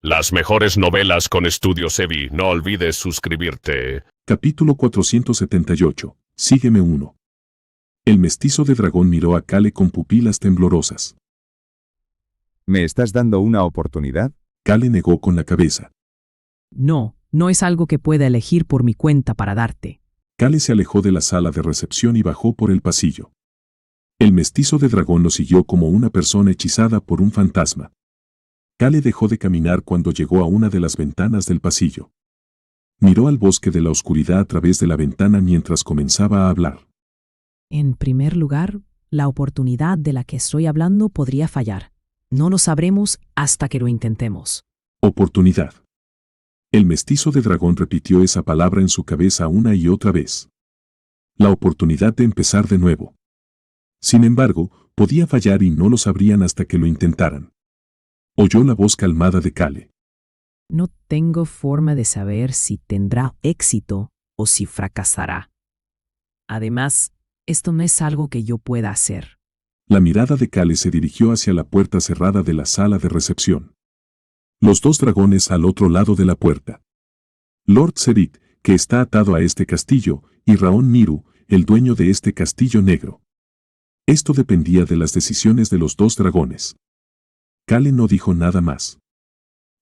Las mejores novelas con Estudio Sebi. No olvides suscribirte. Capítulo 478. Sígueme 1. El mestizo de dragón miró a Kale con pupilas temblorosas. ¿Me estás dando una oportunidad? Kale negó con la cabeza. No, no es algo que pueda elegir por mi cuenta para darte. Kale se alejó de la sala de recepción y bajó por el pasillo. El mestizo de dragón lo siguió como una persona hechizada por un fantasma. Kale dejó de caminar cuando llegó a una de las ventanas del pasillo. Miró al bosque de la oscuridad a través de la ventana mientras comenzaba a hablar. En primer lugar, la oportunidad de la que estoy hablando podría fallar. No lo sabremos hasta que lo intentemos. Oportunidad. El mestizo de dragón repitió esa palabra en su cabeza una y otra vez. La oportunidad de empezar de nuevo. Sin embargo, podía fallar y no lo sabrían hasta que lo intentaran. Oyó la voz calmada de Kale. No tengo forma de saber si tendrá éxito o si fracasará. Además, esto no es algo que yo pueda hacer. La mirada de Kale se dirigió hacia la puerta cerrada de la sala de recepción. Los dos dragones al otro lado de la puerta. Lord Serik, que está atado a este castillo, y Raon Miru, el dueño de este castillo negro. Esto dependía de las decisiones de los dos dragones. Kale no dijo nada más.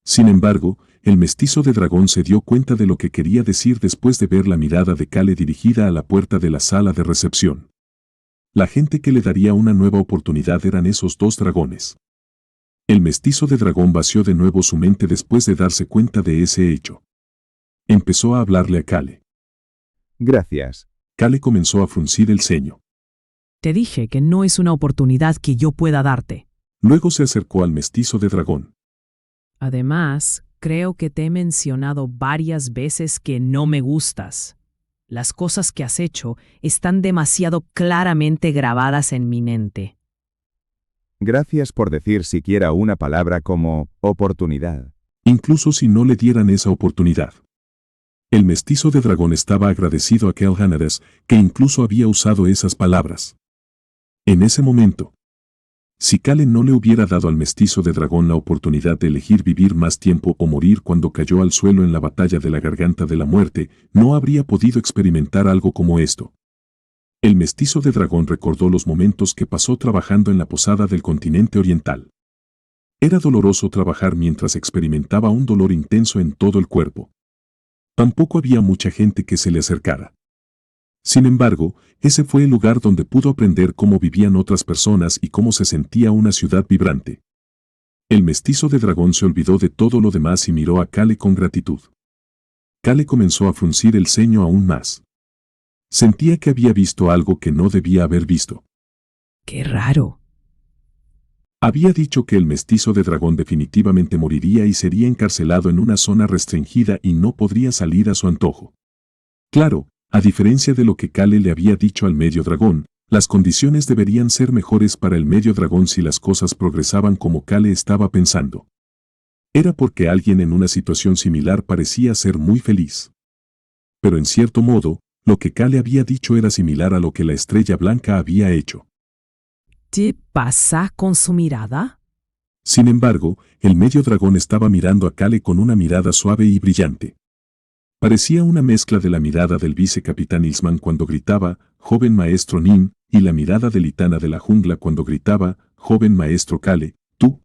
Sin embargo, el mestizo de dragón se dio cuenta de lo que quería decir después de ver la mirada de Kale dirigida a la puerta de la sala de recepción. La gente que le daría una nueva oportunidad eran esos dos dragones. El mestizo de dragón vació de nuevo su mente después de darse cuenta de ese hecho. Empezó a hablarle a Kale. Gracias. Kale comenzó a fruncir el ceño. Te dije que no es una oportunidad que yo pueda darte. Luego se acercó al mestizo de dragón. Además, creo que te he mencionado varias veces que no me gustas. Las cosas que has hecho están demasiado claramente grabadas en mi mente. Gracias por decir siquiera una palabra como oportunidad. Incluso si no le dieran esa oportunidad. El mestizo de dragón estaba agradecido a Kelhanares, que incluso había usado esas palabras. En ese momento, si Kale no le hubiera dado al mestizo de dragón la oportunidad de elegir vivir más tiempo o morir cuando cayó al suelo en la batalla de la garganta de la muerte, no habría podido experimentar algo como esto. El mestizo de dragón recordó los momentos que pasó trabajando en la posada del continente oriental. Era doloroso trabajar mientras experimentaba un dolor intenso en todo el cuerpo. Tampoco había mucha gente que se le acercara. Sin embargo, ese fue el lugar donde pudo aprender cómo vivían otras personas y cómo se sentía una ciudad vibrante. El mestizo de dragón se olvidó de todo lo demás y miró a Kale con gratitud. Kale comenzó a fruncir el ceño aún más. Sentía que había visto algo que no debía haber visto. ¡Qué raro! Había dicho que el mestizo de dragón definitivamente moriría y sería encarcelado en una zona restringida y no podría salir a su antojo. Claro, a diferencia de lo que Kale le había dicho al medio dragón, las condiciones deberían ser mejores para el medio dragón si las cosas progresaban como Kale estaba pensando. Era porque alguien en una situación similar parecía ser muy feliz. Pero en cierto modo, lo que Kale había dicho era similar a lo que la estrella blanca había hecho. ¿Qué pasa con su mirada? Sin embargo, el medio dragón estaba mirando a Kale con una mirada suave y brillante. Parecía una mezcla de la mirada del vicecapitán Ilsman cuando gritaba, joven maestro Nim, y la mirada de Litana de la jungla cuando gritaba, joven maestro Kale, tú.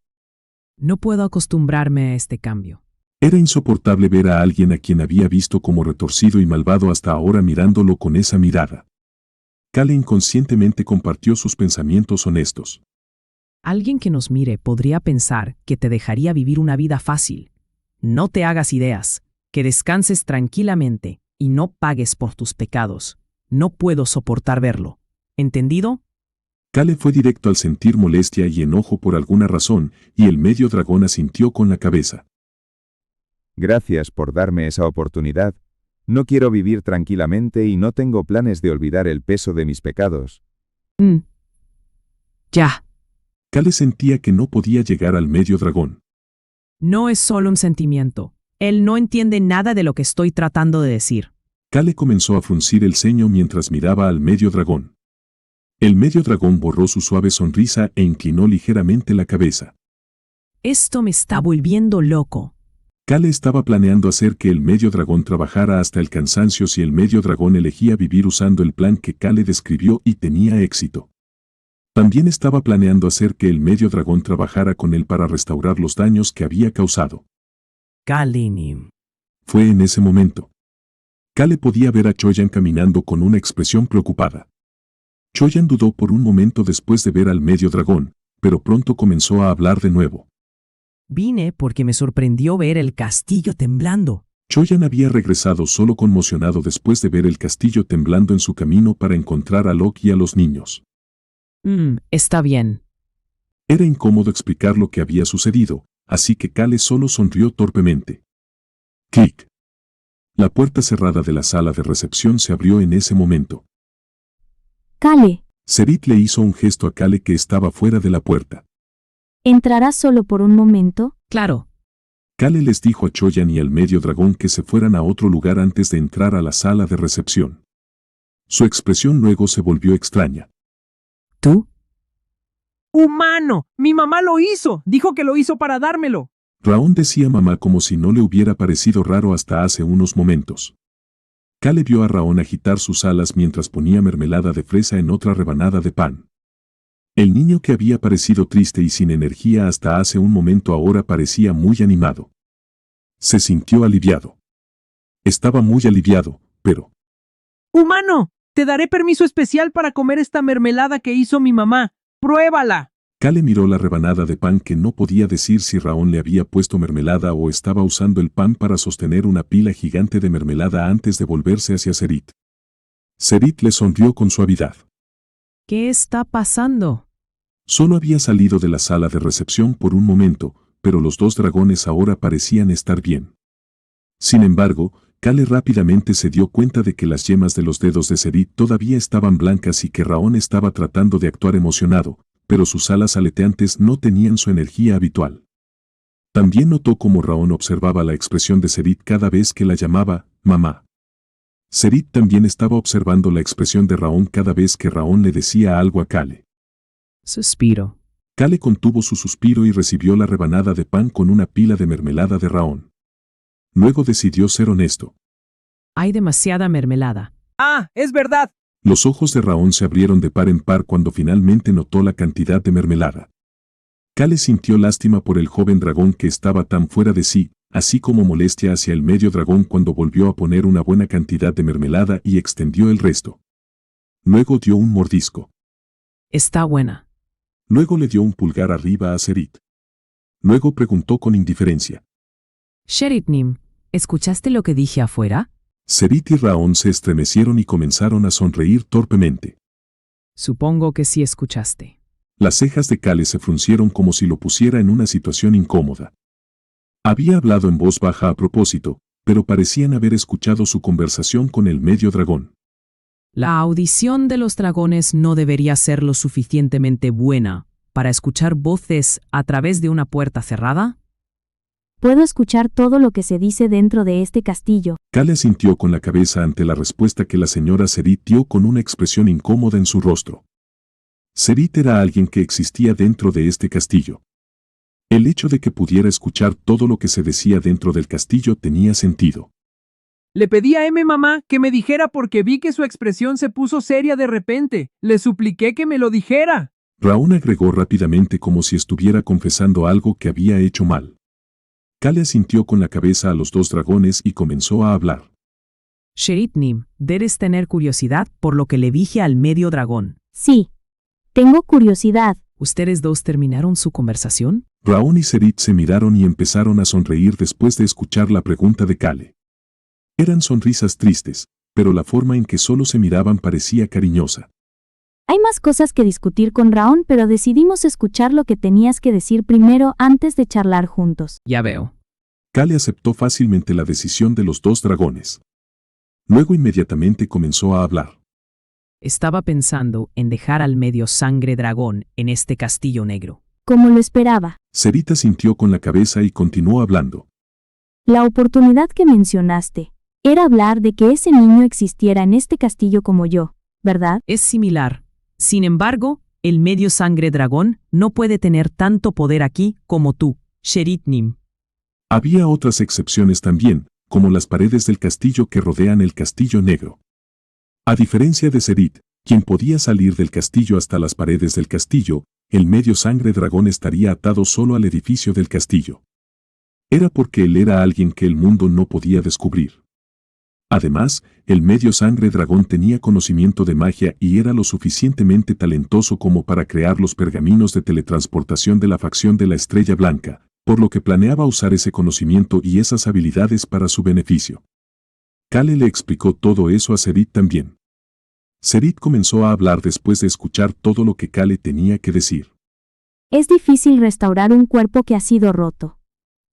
No puedo acostumbrarme a este cambio. Era insoportable ver a alguien a quien había visto como retorcido y malvado hasta ahora mirándolo con esa mirada. Kale inconscientemente compartió sus pensamientos honestos. Alguien que nos mire podría pensar que te dejaría vivir una vida fácil. No te hagas ideas. Que descanses tranquilamente y no pagues por tus pecados. No puedo soportar verlo. ¿Entendido? Kale fue directo al sentir molestia y enojo por alguna razón, y el medio dragón asintió con la cabeza. Gracias por darme esa oportunidad. No quiero vivir tranquilamente y no tengo planes de olvidar el peso de mis pecados. Ya. Kale sentía que no podía llegar al medio dragón. No es solo un sentimiento. Él no entiende nada de lo que estoy tratando de decir. Kale comenzó a fruncir el ceño mientras miraba al medio dragón. El medio dragón borró su suave sonrisa e inclinó ligeramente la cabeza. Esto me está volviendo loco. Kale estaba planeando hacer que el medio dragón trabajara hasta el cansancio si el medio dragón elegía vivir usando el plan que Kale describió y tenía éxito. También estaba planeando hacer que el medio dragón trabajara con él para restaurar los daños que había causado. Kalinim. Fue en ese momento. Kale podía ver a Choyan caminando con una expresión preocupada. Choyan dudó por un momento después de ver al medio dragón, pero pronto comenzó a hablar de nuevo. Vine porque me sorprendió ver el castillo temblando. Choyan había regresado solo conmocionado después de ver el castillo temblando en su camino para encontrar a Locke y a los niños. Está bien. Era incómodo explicar lo que había sucedido, así que Kale solo sonrió torpemente. Clic. La puerta cerrada de la sala de recepción se abrió en ese momento. Kale, Serit le hizo un gesto a Kale que estaba fuera de la puerta. ¿entrarás solo por un momento? Claro. Kale les dijo a Choyan y al medio dragón que se fueran a otro lugar antes de entrar a la sala de recepción. Su expresión luego se volvió extraña. ¿Tú? ¡Humano! ¡Mi mamá lo hizo! Dijo que lo hizo para dármelo. Raón decía mamá como si no le hubiera parecido raro hasta hace unos momentos. Kale vio a Raón agitar sus alas mientras ponía mermelada de fresa en otra rebanada de pan. El niño que había parecido triste y sin energía hasta hace un momento ahora parecía muy animado. Se sintió aliviado. Estaba muy aliviado, pero... ¡Humano! Te daré permiso especial para comer esta mermelada que hizo mi mamá. ¡Pruébala! Kale miró la rebanada de pan que no podía decir si Raón le había puesto mermelada o estaba usando el pan para sostener una pila gigante de mermelada antes de volverse hacia Serit. Serit le sonrió con suavidad. ¿Qué está pasando? Solo había salido de la sala de recepción por un momento, pero los dos dragones ahora parecían estar bien. Sin embargo, Kale rápidamente se dio cuenta de que las yemas de los dedos de Serit todavía estaban blancas y que Raón estaba tratando de actuar emocionado, pero sus alas aleteantes no tenían su energía habitual. También notó cómo Raón observaba la expresión de Serit cada vez que la llamaba mamá. Serit también estaba observando la expresión de Raón cada vez que Raón le decía algo a Kale. Suspiro. Kale contuvo su suspiro y recibió la rebanada de pan con una pila de mermelada de Raón. Luego decidió ser honesto. Hay demasiada mermelada. ¡Ah! ¡Es verdad! Los ojos de Raón se abrieron de par en par cuando finalmente notó la cantidad de mermelada. Kale sintió lástima por el joven dragón que estaba tan fuera de sí, así como molestia hacia el medio dragón cuando volvió a poner una buena cantidad de mermelada y extendió el resto. Luego dio un mordisco. Está buena. Luego le dio un pulgar arriba a Serit. Luego preguntó con indiferencia. Sheritnim, ¿escuchaste lo que dije afuera? Serit y Raón se estremecieron y comenzaron a sonreír torpemente. Supongo que sí escuchaste. Las cejas de Kale se fruncieron como si lo pusiera en una situación incómoda. Había hablado en voz baja a propósito, pero parecían haber escuchado su conversación con el medio dragón. La audición de los dragones no debería ser lo suficientemente buena para escuchar voces a través de una puerta cerrada. Puedo escuchar todo lo que se dice dentro de este castillo. Kale asintió con la cabeza ante la respuesta que la señora Serit dio con una expresión incómoda en su rostro. Serit era alguien que existía dentro de este castillo. El hecho de que pudiera escuchar todo lo que se decía dentro del castillo tenía sentido. Le pedí a mamá que me dijera porque vi que su expresión se puso seria de repente. Le supliqué que me lo dijera. Raón agregó rápidamente como si estuviera confesando algo que había hecho mal. Kale asintió con la cabeza a los dos dragones y comenzó a hablar. Sheritnim, debes tener curiosidad por lo que le dije al medio dragón. Sí. Tengo curiosidad. ¿Ustedes dos terminaron su conversación? Raón y Serit se miraron y empezaron a sonreír después de escuchar la pregunta de Kale. Eran sonrisas tristes, pero la forma en que solo se miraban parecía cariñosa. Hay más cosas que discutir con Raón, pero decidimos escuchar lo que tenías que decir primero antes de charlar juntos. Ya veo. Kale aceptó fácilmente la decisión de los dos dragones. Luego inmediatamente comenzó a hablar. Estaba pensando en dejar al medio sangre dragón en este castillo negro. Como lo esperaba. Serit asintió con la cabeza y continuó hablando. La oportunidad que mencionaste era hablar de que ese niño existiera en este castillo como yo, ¿verdad? Es similar. Sin embargo, el medio sangre dragón no puede tener tanto poder aquí como tú, Sheritnim. Había otras excepciones también, como las paredes del castillo que rodean el Castillo Negro. A diferencia de Serit, quien podía salir del castillo hasta las paredes del castillo, el medio sangre dragón estaría atado solo al edificio del castillo. Era porque él era alguien que el mundo no podía descubrir. Además, el medio sangre dragón tenía conocimiento de magia y era lo suficientemente talentoso como para crear los pergaminos de teletransportación de la facción de la Estrella Blanca, por lo que planeaba usar ese conocimiento y esas habilidades para su beneficio. Kale le explicó todo eso a Serit también. Serit comenzó a hablar después de escuchar todo lo que Kale tenía que decir. Es difícil restaurar un cuerpo que ha sido roto.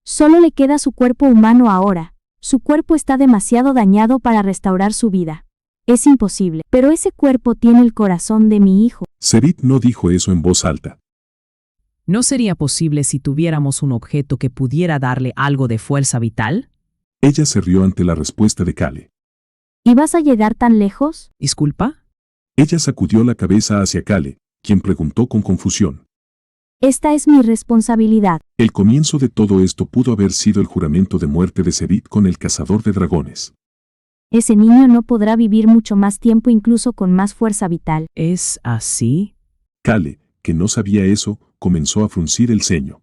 Solo le queda su cuerpo humano ahora. Su cuerpo está demasiado dañado para restaurar su vida. Es imposible, pero ese cuerpo tiene el corazón de mi hijo. Serit no dijo eso en voz alta. ¿No sería posible si tuviéramos un objeto que pudiera darle algo de fuerza vital? Ella se rió ante la respuesta de Kale. ¿Y vas a llegar tan lejos? ¿Disculpa? Ella sacudió la cabeza hacia Kale, quien preguntó con confusión. Esta es mi responsabilidad. El comienzo de todo esto pudo haber sido el juramento de muerte de Serit con el cazador de dragones. Ese niño no podrá vivir mucho más tiempo incluso con más fuerza vital. ¿Es así? Kale, que no sabía eso, comenzó a fruncir el ceño.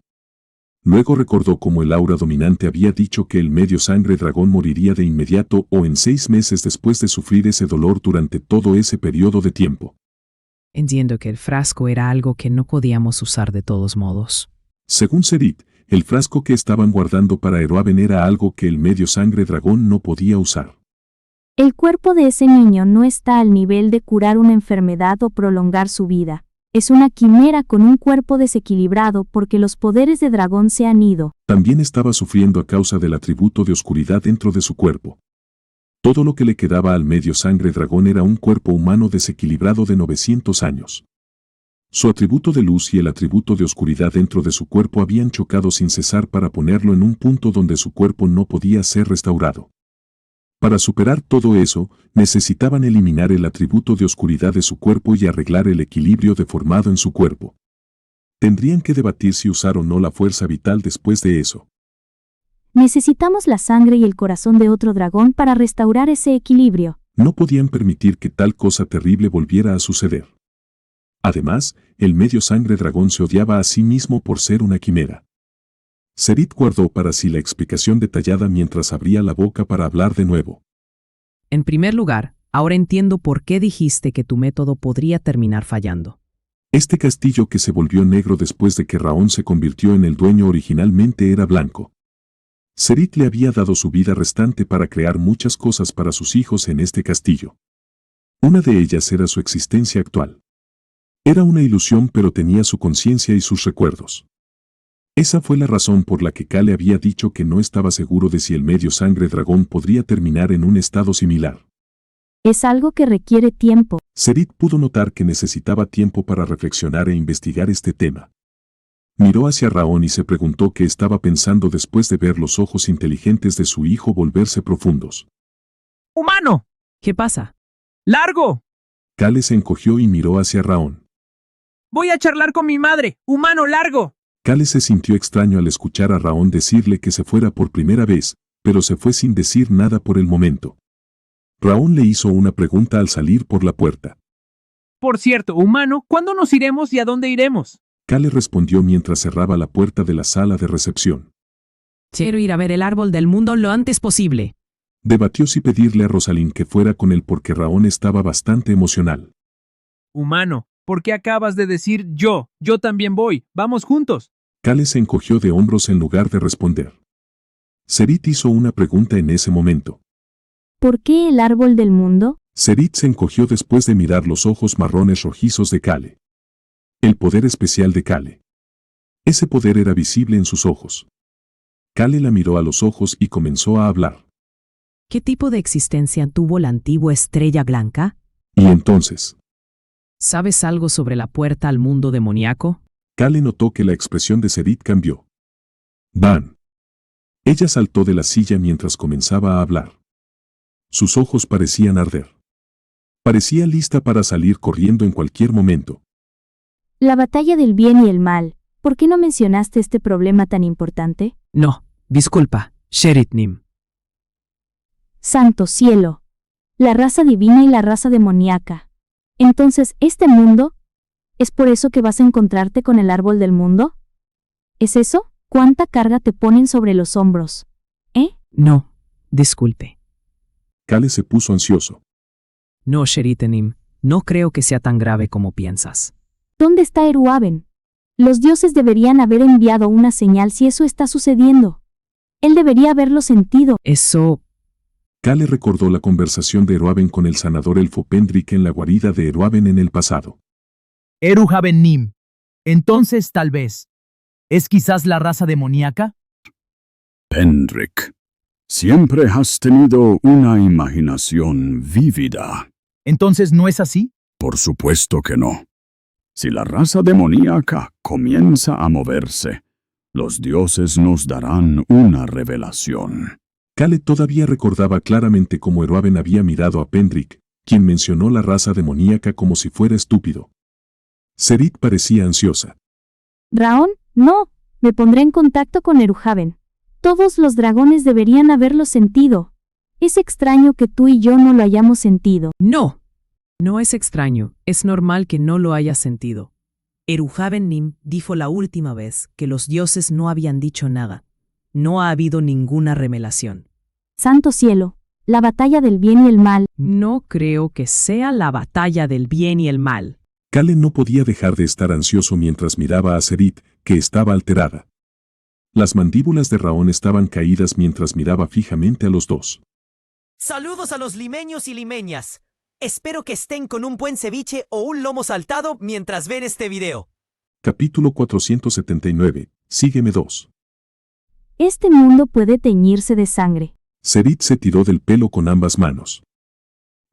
Luego recordó cómo el aura dominante había dicho que el medio sangre dragón moriría de inmediato o en 6 meses después de sufrir ese dolor durante todo ese periodo de tiempo. Entiendo que el frasco era algo que no podíamos usar de todos modos. Según Serit, el frasco que estaban guardando para Eroaven era algo que el medio sangre dragón no podía usar. El cuerpo de ese niño no está al nivel de curar una enfermedad o prolongar su vida. Es una quimera con un cuerpo desequilibrado porque los poderes de dragón se han ido. También estaba sufriendo a causa del atributo de oscuridad dentro de su cuerpo. Todo lo que le quedaba al medio sangre dragón era un cuerpo humano desequilibrado de 900 años. Su atributo de luz y el atributo de oscuridad dentro de su cuerpo habían chocado sin cesar para ponerlo en un punto donde su cuerpo no podía ser restaurado. Para superar todo eso, necesitaban eliminar el atributo de oscuridad de su cuerpo y arreglar el equilibrio deformado en su cuerpo. Tendrían que debatir si usar o no la fuerza vital después de eso. Necesitamos la sangre y el corazón de otro dragón para restaurar ese equilibrio. No podían permitir que tal cosa terrible volviera a suceder. Además, el medio sangre dragón se odiaba a sí mismo por ser una quimera. Serit guardó para sí la explicación detallada mientras abría la boca para hablar de nuevo. En primer lugar, ahora entiendo por qué dijiste que tu método podría terminar fallando. Este castillo que se volvió negro después de que Raón se convirtió en el dueño originalmente era blanco. Serit le había dado su vida restante para crear muchas cosas para sus hijos en este castillo. Una de ellas era su existencia actual. Era una ilusión, pero tenía su conciencia y sus recuerdos. Esa fue la razón por la que Kale había dicho que no estaba seguro de si el medio sangre dragón podría terminar en un estado similar. Es algo que requiere tiempo. Serit pudo notar que necesitaba tiempo para reflexionar e investigar este tema. Miró hacia Raón y se preguntó qué estaba pensando después de ver los ojos inteligentes de su hijo volverse profundos. ¡Humano! ¿Qué pasa? ¡Largo! Kale se encogió y miró hacia Raón. Voy a charlar con mi madre. ¡Humano, largo! Kale se sintió extraño al escuchar a Raón decirle que se fuera por primera vez, pero se fue sin decir nada por el momento. Raón le hizo una pregunta al salir por la puerta. Por cierto, humano, ¿cuándo nos iremos y a dónde iremos? Kale respondió mientras cerraba la puerta de la sala de recepción. Quiero ir a ver el árbol del mundo lo antes posible. Debatió si pedirle a Rosalind que fuera con él porque Raón estaba bastante emocional. Humano, ¿por qué acabas de decir yo? Yo también voy. Vamos juntos. Kale se encogió de hombros en lugar de responder. Serit hizo una pregunta en ese momento. ¿Por qué el árbol del mundo? Serit se encogió después de mirar los ojos marrones rojizos de Kale. El poder especial de Kale. Ese poder era visible en sus ojos. Kale la miró a los ojos y comenzó a hablar. ¿Qué tipo de existencia tuvo la antigua estrella blanca? Y entonces, ¿Sabes algo sobre la puerta al mundo demoníaco? Kale notó que la expresión de Serit cambió. ¡Van! Ella saltó de la silla mientras comenzaba a hablar. Sus ojos parecían arder. Parecía lista para salir corriendo en cualquier momento. La batalla del bien y el mal. ¿Por qué no mencionaste este problema tan importante? No, Disculpa, Sheritnim. Santo cielo. La raza divina y la raza demoníaca. Entonces, ¿este mundo? ¿Es por eso que vas a encontrarte con el árbol del mundo? ¿Es eso? ¿Cuánta carga te ponen sobre los hombros? No, disculpe. Kale se puso ansioso. No, Sheritnim, no creo que sea tan grave como piensas. ¿Dónde está Eruaben? Los dioses deberían haber enviado una señal si eso está sucediendo. Él debería haberlo sentido. Eso... Kale recordó la conversación de Eruaben con el sanador elfo Pendrick en la guarida de Eruaben en el pasado. Eruhaben-Nim. Entonces, tal vez. ¿Es quizás la raza demoníaca? Pendrick, siempre has tenido una imaginación vívida. Entonces, ¿no es así? Por supuesto que no. Si la raza demoníaca comienza a moverse, los dioses nos darán una revelación. Kale todavía recordaba claramente cómo Eruaben había mirado a Pendrick, quien mencionó la raza demoníaca como si fuera estúpido. Serit parecía ansiosa. Raón, no, me pondré en contacto con Eruhaben. Todos los dragones deberían haberlo sentido. Es extraño que tú y yo no lo hayamos sentido. No. No es extraño, es normal que no lo hayas sentido. Eruhaben-Nim dijo la última vez que los dioses no habían dicho nada. No ha habido ninguna revelación. Santo cielo, la batalla del bien y el mal. No creo que sea la batalla del bien y el mal. Kale no podía dejar de estar ansioso mientras miraba a Serit, que estaba alterada. Las mandíbulas de Raón estaban caídas mientras miraba fijamente a los dos. Saludos a los limeños y limeñas. Espero que estén con un buen ceviche o un lomo saltado mientras ven este video. Capítulo 479. Sígueme 2. Este mundo puede teñirse de sangre. Serit se tiró del pelo con ambas manos.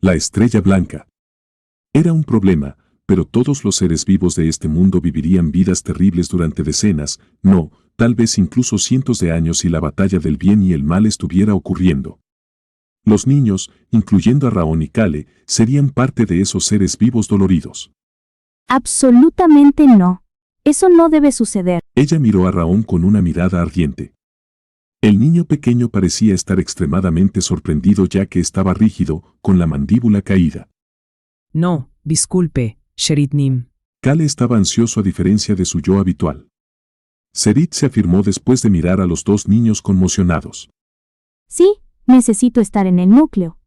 La estrella blanca. Era un problema, pero todos los seres vivos de este mundo vivirían vidas terribles durante decenas, no, tal vez incluso cientos de años si la batalla del bien y el mal estuviera ocurriendo. Los niños, incluyendo a Raón y Kale, serían parte de esos seres vivos doloridos. Absolutamente no. Eso no debe suceder. Ella miró a Raón con una mirada ardiente. El niño pequeño parecía estar extremadamente sorprendido ya que estaba rígido, con la mandíbula caída. No, disculpe, Sheritnim. Kale estaba ansioso a diferencia de su yo habitual. Serit se afirmó después de mirar a los dos niños conmocionados. Sí, necesito estar en el núcleo.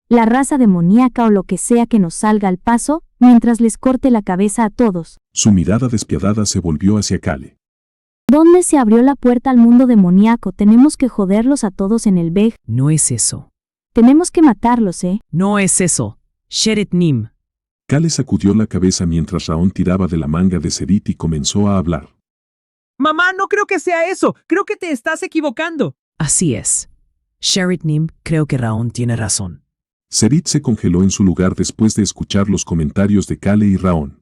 La raza demoníaca o lo que sea que nos salga al paso, mientras les corte la cabeza a todos. Su mirada despiadada se volvió hacia Kale. ¿Dónde se abrió la puerta al mundo demoníaco? Tenemos que joderlos a todos en el Beg. No es eso. Tenemos que matarlos, No es eso, Sheritnim. Kale sacudió la cabeza mientras Raón tiraba de la manga de Serit y comenzó a hablar. Mamá, no creo que sea eso. Creo que te estás equivocando. Así es. Sheritnim, creo que Raón tiene razón. Serit se congeló en su lugar después de escuchar los comentarios de Kale y Raón.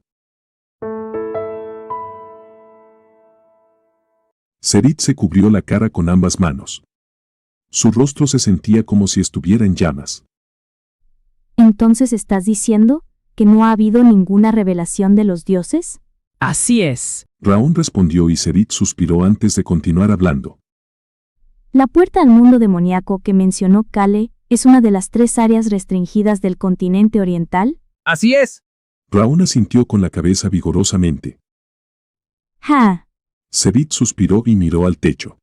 Serit se cubrió la cara con ambas manos. Su rostro se sentía como si estuviera en llamas. ¿Entonces estás diciendo que no ha habido ninguna revelación de los dioses? Así es. Raón respondió y Serit suspiró antes de continuar hablando. La puerta al mundo demoníaco que mencionó Kale es una de las 3 áreas restringidas del continente oriental. Así es. Raón asintió con la cabeza vigorosamente. ¡Ja! Serit suspiró y miró al techo.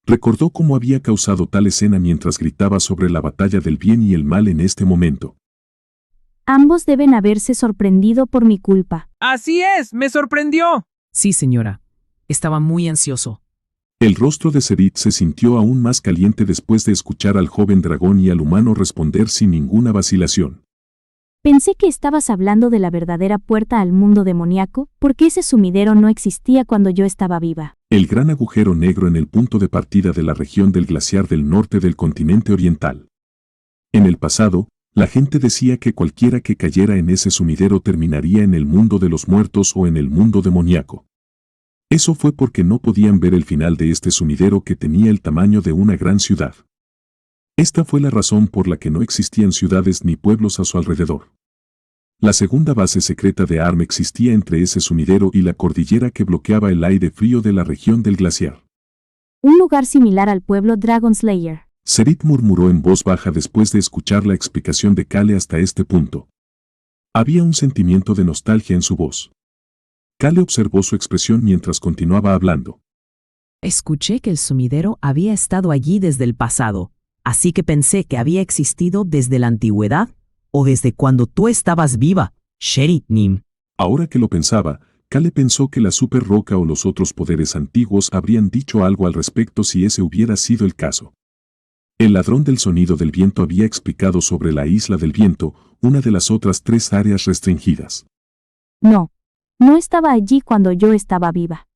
Recordó cómo había causado tal escena mientras gritaba sobre la batalla del bien y el mal en este momento. Ambos deben haberse sorprendido por mi culpa. Así es, me sorprendió. Sí, señora. Estaba muy ansioso. El rostro de Serit se sintió aún más caliente después de escuchar al joven dragón y al humano responder sin ninguna vacilación. Pensé que estabas hablando de la verdadera puerta al mundo demoníaco, porque ese sumidero no existía cuando yo estaba viva. El gran agujero negro en el punto de partida de la región del glaciar del norte del continente oriental. En el pasado, la gente decía que cualquiera que cayera en ese sumidero terminaría en el mundo de los muertos o en el mundo demoníaco. Eso fue porque no podían ver el final de este sumidero que tenía el tamaño de una gran ciudad. Esta fue la razón por la que no existían ciudades ni pueblos a su alrededor. La segunda base secreta de ARM existía entre ese sumidero y la cordillera que bloqueaba el aire frío de la región del glaciar. un lugar similar al pueblo Dragon Slayer. Serit murmuró en voz baja después de escuchar la explicación de Kale hasta este punto. Había un sentimiento de nostalgia en su voz. Kale observó su expresión mientras continuaba hablando. Escuché que el sumidero había estado allí desde el pasado, así que pensé que había existido desde la antigüedad o desde cuando tú estabas viva, Sherit Nim. Ahora que lo pensaba, Kale pensó que la super roca o los otros poderes antiguos habrían dicho algo al respecto si ese hubiera sido el caso. El ladrón del sonido del viento había explicado sobre la isla del viento, una de las otras 3 áreas restringidas. No estaba allí cuando yo estaba viva.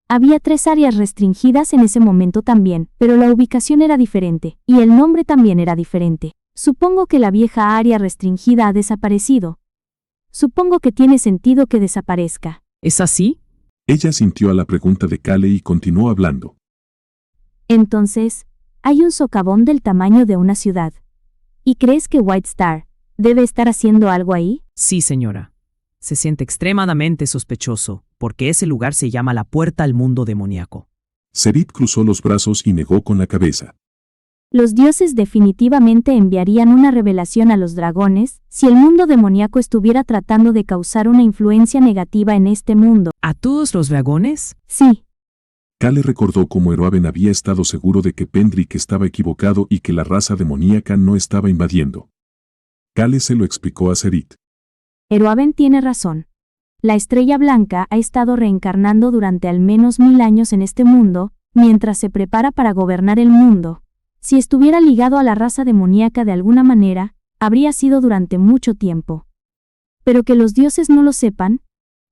Había 3 áreas restringidas en ese momento también, pero la ubicación era diferente, y el nombre también era diferente. Supongo que la vieja área restringida ha desaparecido. Supongo que tiene sentido que desaparezca. ¿Es así? Ella sintió a la pregunta de Kale y continuó hablando. Entonces, hay un socavón del tamaño de una ciudad. ¿Y crees que White Star debe estar haciendo algo ahí? Sí, señora. Se siente extremadamente sospechoso, porque ese lugar se llama la puerta al mundo demoníaco. Serit cruzó los brazos y negó con la cabeza. Los dioses definitivamente enviarían una revelación a los dragones si el mundo demoníaco estuviera tratando de causar una influencia negativa en este mundo. ¿A todos los dragones? Sí, Kale recordó cómo Eroaven había estado seguro de que Pendrick estaba equivocado y que la raza demoníaca no estaba invadiendo. Kale se lo explicó a Serit. Eroaven tiene razón. La estrella blanca ha estado reencarnando durante al menos 1000 años en este mundo, mientras se prepara para gobernar el mundo. Si estuviera ligado a la raza demoníaca de alguna manera, habría sido durante mucho tiempo. Pero que los dioses no lo sepan,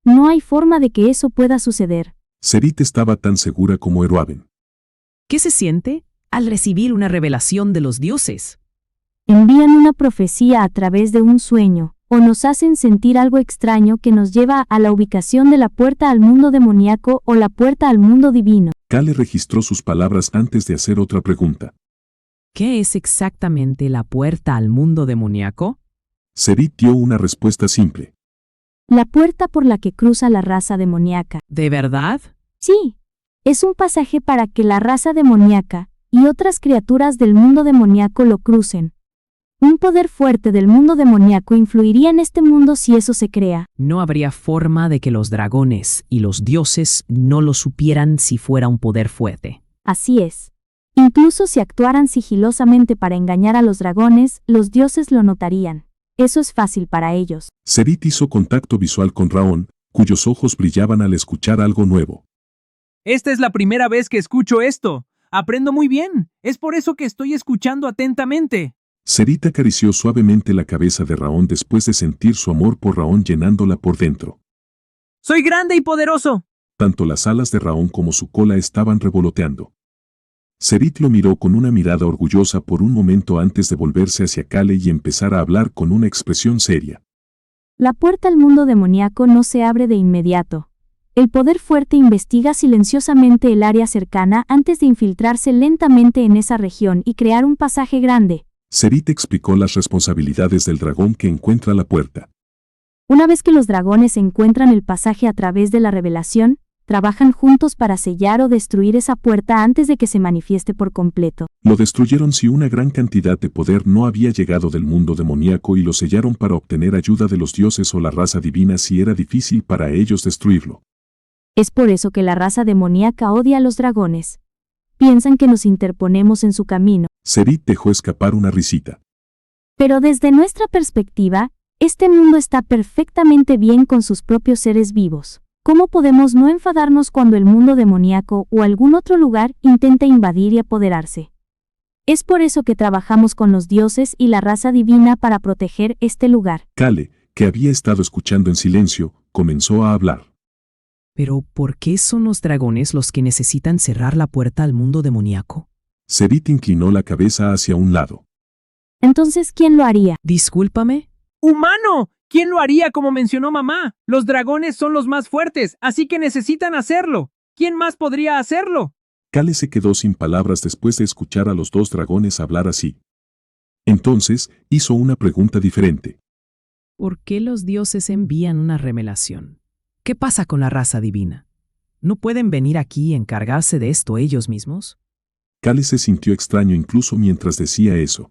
no hay forma de que eso pueda suceder. Serit estaba tan segura como Eroaven. ¿Qué se siente al recibir una revelación de los dioses? Envían una profecía a través de un sueño, o nos hacen sentir algo extraño que nos lleva a la ubicación de la puerta al mundo demoníaco o la puerta al mundo divino. Kale registró sus palabras antes de hacer otra pregunta. ¿Qué es exactamente la puerta al mundo demoníaco? Serit dio una respuesta simple. La puerta por la que cruza la raza demoníaca. ¿De verdad? Sí, es un pasaje para que la raza demoníaca y otras criaturas del mundo demoníaco lo crucen. Un poder fuerte del mundo demoníaco influiría en este mundo si eso se crea. No habría forma de que los dragones y los dioses no lo supieran si fuera un poder fuerte. Así es. Incluso si actuaran sigilosamente para engañar a los dragones, los dioses lo notarían. Eso es fácil para ellos. Serit hizo contacto visual con Raon, cuyos ojos brillaban al escuchar algo nuevo. Esta es la primera vez que escucho esto. Aprendo muy bien. Es por eso que estoy escuchando atentamente. Serit acarició suavemente la cabeza de Raon después de sentir su amor por Raon llenándola por dentro. Soy grande y poderoso. Tanto las alas de Raon como su cola estaban revoloteando. Serit lo miró con una mirada orgullosa por un momento antes de volverse hacia Kale y empezar a hablar con una expresión seria. La puerta al mundo demoníaco no se abre de inmediato. El poder fuerte investiga silenciosamente el área cercana antes de infiltrarse lentamente en esa región y crear un pasaje grande. Serit explicó las responsabilidades del dragón que encuentra la puerta. Una vez que los dragones encuentran el pasaje a través de la revelación, trabajan juntos para sellar o destruir esa puerta antes de que se manifieste por completo. Lo destruyeron si una gran cantidad de poder no había llegado del mundo demoníaco y lo sellaron para obtener ayuda de los dioses o la raza divina si era difícil para ellos destruirlo. Es por eso que la raza demoníaca odia a los dragones. Piensan que nos interponemos en su camino. Serit dejó escapar una risita. Pero desde nuestra perspectiva, este mundo está perfectamente bien con sus propios seres vivos. ¿Cómo podemos no enfadarnos cuando el mundo demoníaco o algún otro lugar intenta invadir y apoderarse? Es por eso que trabajamos con los dioses y la raza divina para proteger este lugar. Kale, que había estado escuchando en silencio, comenzó a hablar. ¿Pero por qué son los dragones los que necesitan cerrar la puerta al mundo demoníaco? Serit inclinó la cabeza hacia un lado. Entonces, ¿quién lo haría? Discúlpame. ¡Humano! ¿Quién lo haría como mencionó mamá? Los dragones son los más fuertes, así que necesitan hacerlo. ¿Quién más podría hacerlo? Kale se quedó sin palabras después de escuchar a los 2 dragones hablar así. Entonces, hizo una pregunta diferente. ¿Por qué los dioses envían una revelación? ¿Qué pasa con la raza divina? ¿No pueden venir aquí y encargarse de esto ellos mismos? Kale se sintió extraño incluso mientras decía eso.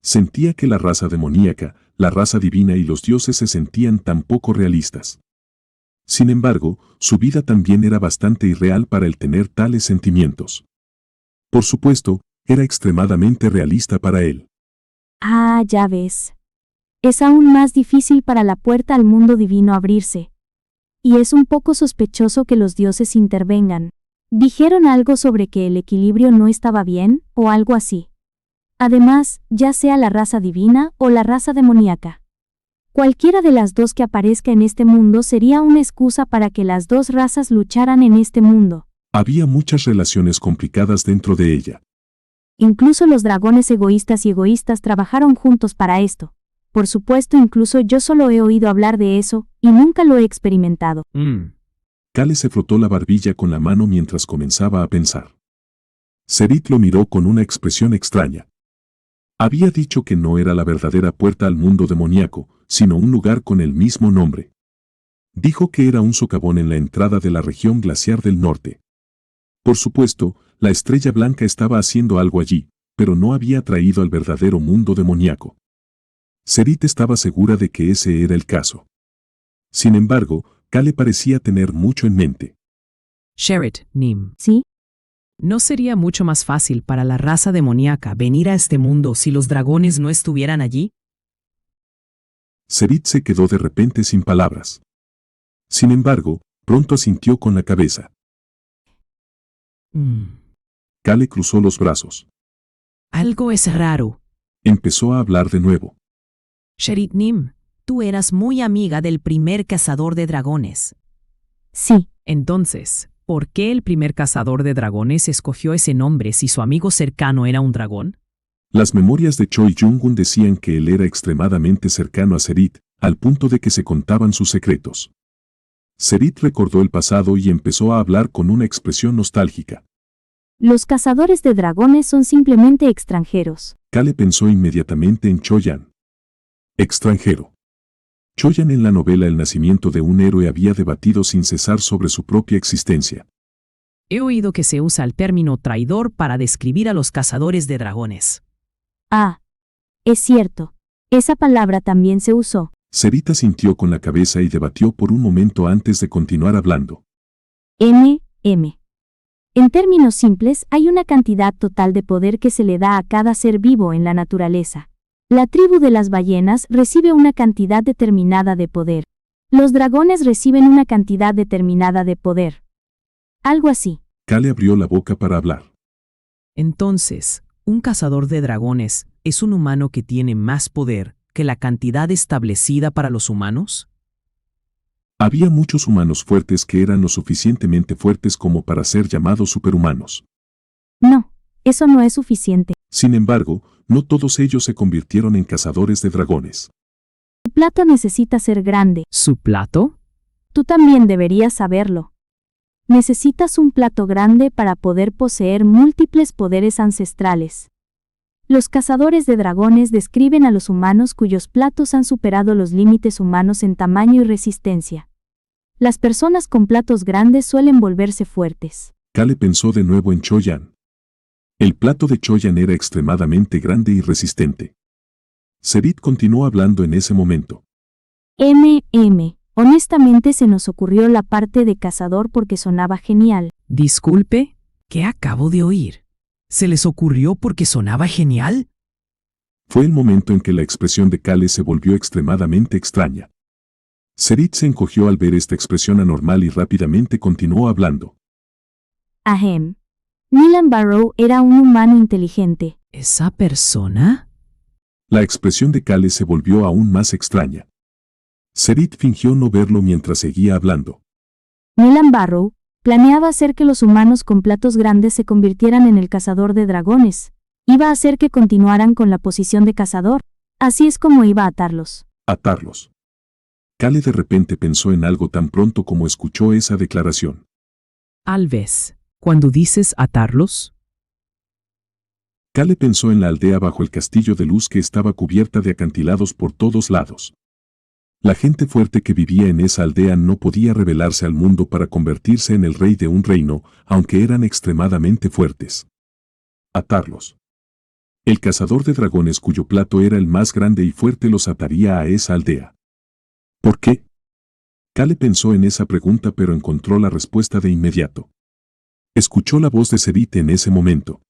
Sentía que la raza demoníaca, la raza divina y los dioses se sentían tan poco realistas. Sin embargo, su vida también era bastante irreal para el tener tales sentimientos. Por supuesto, era extremadamente realista para él. Ah, ya ves. Es aún más difícil para la puerta al mundo divino abrirse. Y es un poco sospechoso que los dioses intervengan. Dijeron algo sobre que el equilibrio no estaba bien, o algo así. Además, ya sea la raza divina o la raza demoníaca. Cualquiera de las dos que aparezca en este mundo sería una excusa para que las dos razas lucharan en este mundo. Había muchas relaciones complicadas dentro de ella. Incluso los dragones egoístas y egoístas trabajaron juntos para esto. Por supuesto, incluso yo solo he oído hablar de eso, y nunca lo he experimentado. Kale se frotó la barbilla con la mano mientras comenzaba a pensar. Serit lo miró con una expresión extraña. Había dicho que no era la verdadera puerta al mundo demoníaco, sino un lugar con el mismo nombre. Dijo que era un socavón en la entrada de la región glaciar del norte. Por supuesto, la estrella blanca estaba haciendo algo allí, pero no había traído al verdadero mundo demoníaco. Serit estaba segura de que ese era el caso. Sin embargo, Kale parecía tener mucho en mente. Sherit, Nim. ¿Sí? ¿No sería mucho más fácil para la raza demoníaca venir a este mundo si los dragones no estuvieran allí? Serit se quedó de repente sin palabras. Sin embargo, pronto asintió con la cabeza. Kale cruzó los brazos. Algo es raro. Empezó a hablar de nuevo. Sherit Nim, tú eras muy amiga del primer cazador de dragones. Sí. Entonces, ¿por qué el primer cazador de dragones escogió ese nombre si su amigo cercano era un dragón? Las memorias de Choi Jung-un decían que él era extremadamente cercano a Serit, al punto de que se contaban sus secretos. Serit recordó el pasado y empezó a hablar con una expresión nostálgica. Los cazadores de dragones son simplemente extranjeros. Kale pensó inmediatamente en Choyan. Extranjero. Choyan en la novela El nacimiento de un héroe había debatido sin cesar sobre su propia existencia. He oído que se usa el término traidor para describir a los cazadores de dragones. Ah, es cierto. Esa palabra también se usó. Serit asintió con la cabeza y debatió por un momento antes de continuar hablando. M. En términos simples, hay una cantidad total de poder que se le da a cada ser vivo en la naturaleza. La tribu de las ballenas recibe una cantidad determinada de poder. Los dragones reciben una cantidad determinada de poder. Algo así. Kale abrió la boca para hablar. Entonces, un cazador de dragones es un humano que tiene más poder que la cantidad establecida para los humanos. Había muchos humanos fuertes que eran lo suficientemente fuertes como para ser llamados superhumanos. No, eso no es suficiente. Sin embargo, no todos ellos se convirtieron en cazadores de dragones. Tu plato necesita ser grande. ¿Su plato? Tú también deberías saberlo. Necesitas un plato grande para poder poseer múltiples poderes ancestrales. Los cazadores de dragones describen a los humanos cuyos platos han superado los límites humanos en tamaño y resistencia. Las personas con platos grandes suelen volverse fuertes. Kale pensó de nuevo en Choyan. El plato de Choyan era extremadamente grande y resistente. Serit continuó hablando en ese momento. Honestamente se nos ocurrió la parte de cazador porque sonaba genial. Disculpe, ¿qué acabo de oír? ¿Se les ocurrió porque sonaba genial? Fue el momento en que la expresión de Kale se volvió extremadamente extraña. Serit se encogió al ver esta expresión anormal y rápidamente continuó hablando. Ahem. Nilan Barrow era un humano inteligente. ¿Esa persona? La expresión de Kale se volvió aún más extraña. Serit fingió no verlo mientras seguía hablando. Nilan Barrow planeaba hacer que los humanos con platos grandes se convirtieran en el cazador de dragones. Iba a hacer que continuaran con la posición de cazador. Así es como iba a atarlos. Atarlos. Kale de repente pensó en algo tan pronto como escuchó esa declaración. Alves, cuando dices atarlos. Kale pensó en la aldea bajo el castillo de luz que estaba cubierta de acantilados por todos lados. La gente fuerte que vivía en esa aldea no podía rebelarse al mundo para convertirse en el rey de un reino, aunque eran extremadamente fuertes. Atarlos. El cazador de dragones cuyo plato era el más grande y fuerte los ataría a esa aldea. ¿Por qué? Kale pensó en esa pregunta pero encontró la respuesta de inmediato. Escuchó la voz de Serit en ese momento.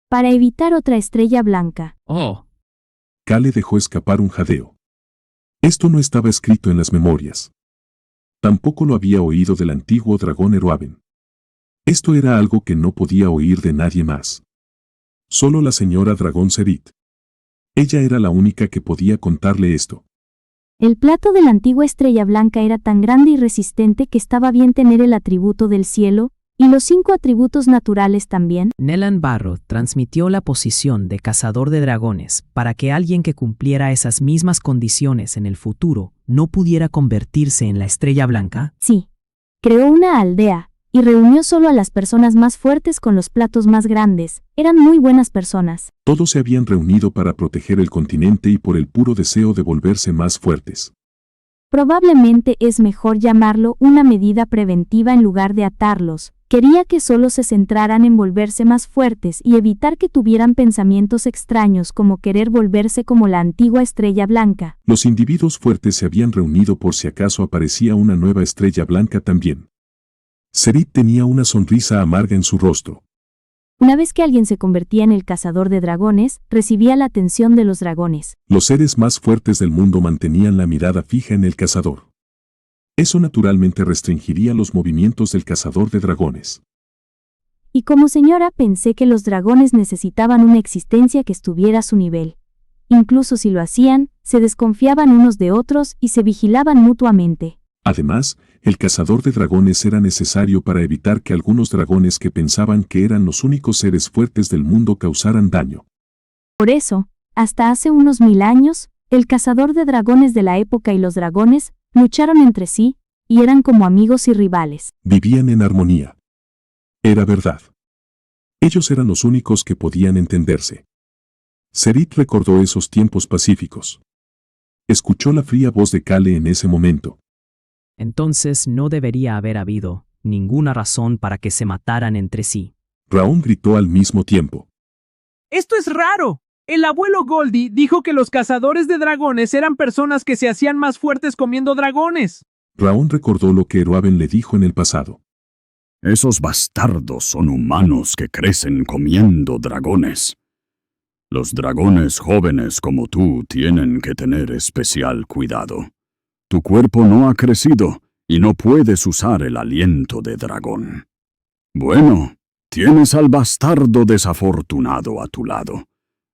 Para evitar otra estrella blanca. Oh, Kale dejó escapar un jadeo. Esto no estaba escrito en las memorias. Tampoco lo había oído del antiguo dragón Eruaben. Esto era algo que no podía oír de nadie más. Solo la señora dragón Serit. Ella era la única que podía contarle esto. El plato de la antigua estrella blanca era tan grande y resistente que estaba bien tener el atributo del cielo, y los 5 atributos naturales también. Nelan Barro transmitió la posición de cazador de dragones para que alguien que cumpliera esas mismas condiciones en el futuro no pudiera convertirse en la estrella blanca. Sí. Creó una aldea, y reunió solo a las personas más fuertes con los platos más grandes. Eran muy buenas personas. Todos se habían reunido para proteger el continente y por el puro deseo de volverse más fuertes. Probablemente es mejor llamarlo una medida preventiva en lugar de atarlos. Quería que solo se centraran en volverse más fuertes y evitar que tuvieran pensamientos extraños como querer volverse como la antigua estrella blanca. Los individuos fuertes se habían reunido por si acaso aparecía una nueva estrella blanca también. Serit tenía una sonrisa amarga en su rostro. Una vez que alguien se convertía en el cazador de dragones, recibía la atención de los dragones. Los seres más fuertes del mundo mantenían la mirada fija en el cazador. Eso naturalmente restringiría los movimientos del cazador de dragones. Y como señora pensé que los dragones necesitaban una existencia que estuviera a su nivel. Incluso si lo hacían, se desconfiaban unos de otros y se vigilaban mutuamente. Además, el cazador de dragones era necesario para evitar que algunos dragones que pensaban que eran los únicos seres fuertes del mundo causaran daño. Por eso, hasta hace unos 1000 años, el cazador de dragones de la época y los dragones lucharon entre sí, y eran como amigos y rivales. Vivían en armonía. Era verdad. Ellos eran los únicos que podían entenderse. Serit recordó esos tiempos pacíficos. Escuchó la fría voz de Kale en ese momento. Entonces no debería haber habido ninguna razón para que se mataran entre sí. Raón gritó al mismo tiempo. ¡Esto es raro! El abuelo Goldie dijo que los cazadores de dragones eran personas que se hacían más fuertes comiendo dragones. Raón recordó lo que Eruaben le dijo en el pasado. Esos bastardos son humanos que crecen comiendo dragones. Los dragones jóvenes como tú tienen que tener especial cuidado. Tu cuerpo no ha crecido y no puedes usar el aliento de dragón. Bueno, tienes al bastardo desafortunado a tu lado,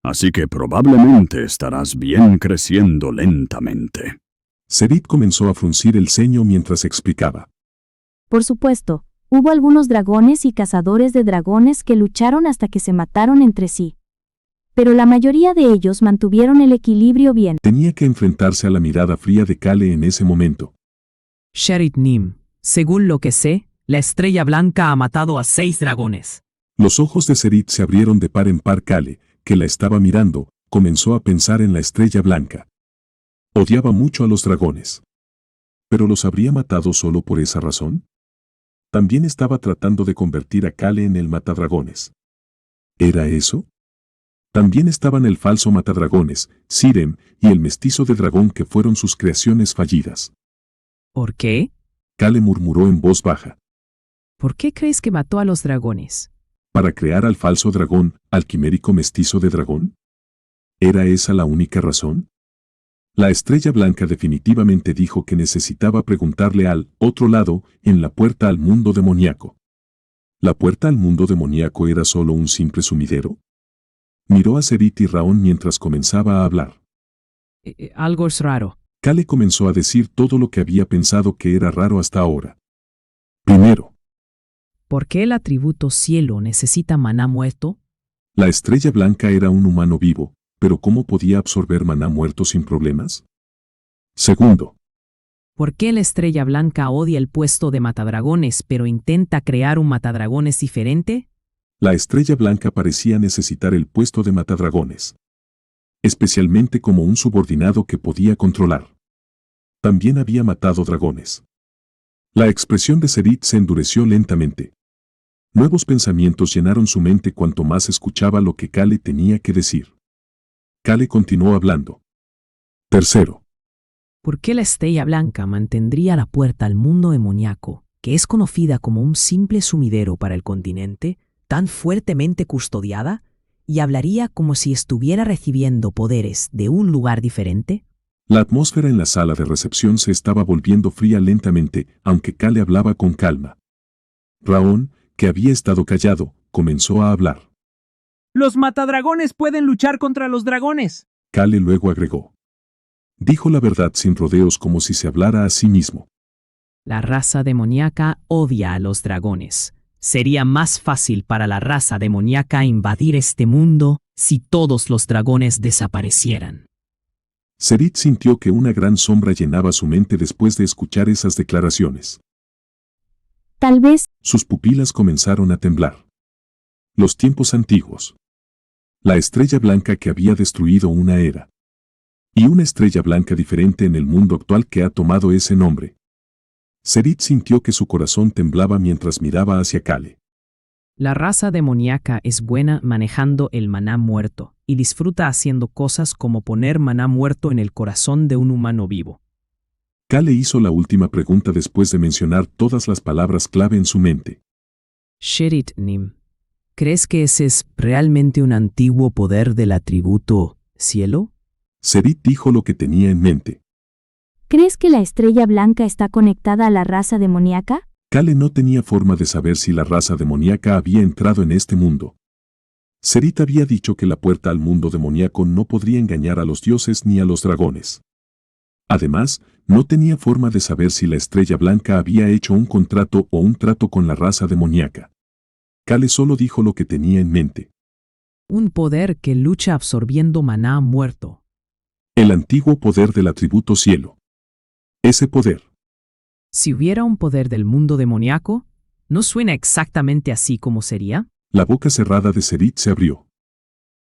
así que probablemente estarás bien creciendo lentamente. Serit comenzó a fruncir el ceño mientras explicaba. Por supuesto, hubo algunos dragones y cazadores de dragones que lucharon hasta que se mataron entre sí. Pero la mayoría de ellos mantuvieron el equilibrio bien. Tenía que enfrentarse a la mirada fría de Kale en ese momento. Sherit Nim, según lo que sé, la estrella blanca ha matado a 6 dragones. Los ojos de Serit se abrieron de par en par. Kale, que la estaba mirando, comenzó a pensar en la estrella blanca. Odiaba mucho a los dragones. ¿Pero los habría matado solo por esa razón? También estaba tratando de convertir a Kale en el matadragones. ¿Era eso? También estaban el falso matadragones, Sirem, y el mestizo de dragón que fueron sus creaciones fallidas. ¿Por qué? Kale murmuró en voz baja. ¿Por qué crees que mató a los dragones? ¿Para crear al falso dragón, al quimérico mestizo de dragón? ¿Era esa la única razón? La estrella blanca definitivamente dijo que necesitaba preguntarle al otro lado, en la puerta al mundo demoníaco. ¿La puerta al mundo demoníaco era solo un simple sumidero? Miró a Serit y Raón mientras comenzaba a hablar. Algo es raro. Kale comenzó a decir todo lo que había pensado que era raro hasta ahora. Primero, ¿Por qué el atributo cielo necesita maná muerto? la estrella blanca era un humano vivo, pero ¿cómo podía absorber maná muerto sin problemas? Segundo, ¿Por qué la estrella blanca odia el puesto de matadragones pero intenta crear un matadragones diferente? la estrella blanca parecía necesitar el puesto de matadragones, especialmente como un subordinado que podía controlar. También había matado dragones. La expresión de Serit se endureció lentamente. Nuevos pensamientos llenaron su mente cuanto más escuchaba lo que Kale tenía que decir. Kale continuó hablando. Tercero. ¿Por qué la Estrella Blanca mantendría la puerta al mundo demoníaco, que es conocida como un simple sumidero para el continente, tan fuertemente custodiada, y hablaría como si estuviera recibiendo poderes de un lugar diferente? La atmósfera en la sala de recepción se estaba volviendo fría lentamente, aunque Kale hablaba con calma. Raón, que había estado callado, comenzó a hablar. Los matadragones pueden luchar contra los dragones. Kale luego agregó. Dijo la verdad sin rodeos como si se hablara a sí mismo. La raza demoníaca odia a los dragones. Sería más fácil para la raza demoníaca invadir este mundo si todos los dragones desaparecieran. Serit sintió que una gran sombra llenaba su mente después de escuchar esas declaraciones. Tal vez, Sus pupilas comenzaron a temblar. Los tiempos antiguos. La estrella blanca que había destruido una era. Y una estrella blanca diferente en el mundo actual que ha tomado ese nombre. Serit sintió que su corazón temblaba mientras miraba hacia Kale. La raza demoníaca es buena manejando el maná muerto y disfruta haciendo cosas como poner maná muerto en el corazón de un humano vivo. Kale hizo la última pregunta después de mencionar todas las palabras clave en su mente. Sherit Nim, ¿crees que ese es realmente un antiguo poder del atributo cielo? Serit dijo lo que tenía en mente. ¿crees que la Estrella Blanca está conectada a la raza demoníaca? Kale no tenía forma de saber si la raza demoníaca había entrado en este mundo. Serit había dicho que la puerta al mundo demoníaco no podría engañar a los dioses ni a los dragones. Además, no tenía forma de saber si la Estrella Blanca había hecho un contrato o un trato con la raza demoníaca. Kale solo dijo lo que tenía en mente. Un poder que lucha absorbiendo maná muerto. El antiguo poder del atributo cielo. Ese poder. Si hubiera un poder del mundo demoníaco, ¿no suena exactamente así como sería? La boca cerrada de Serit se abrió.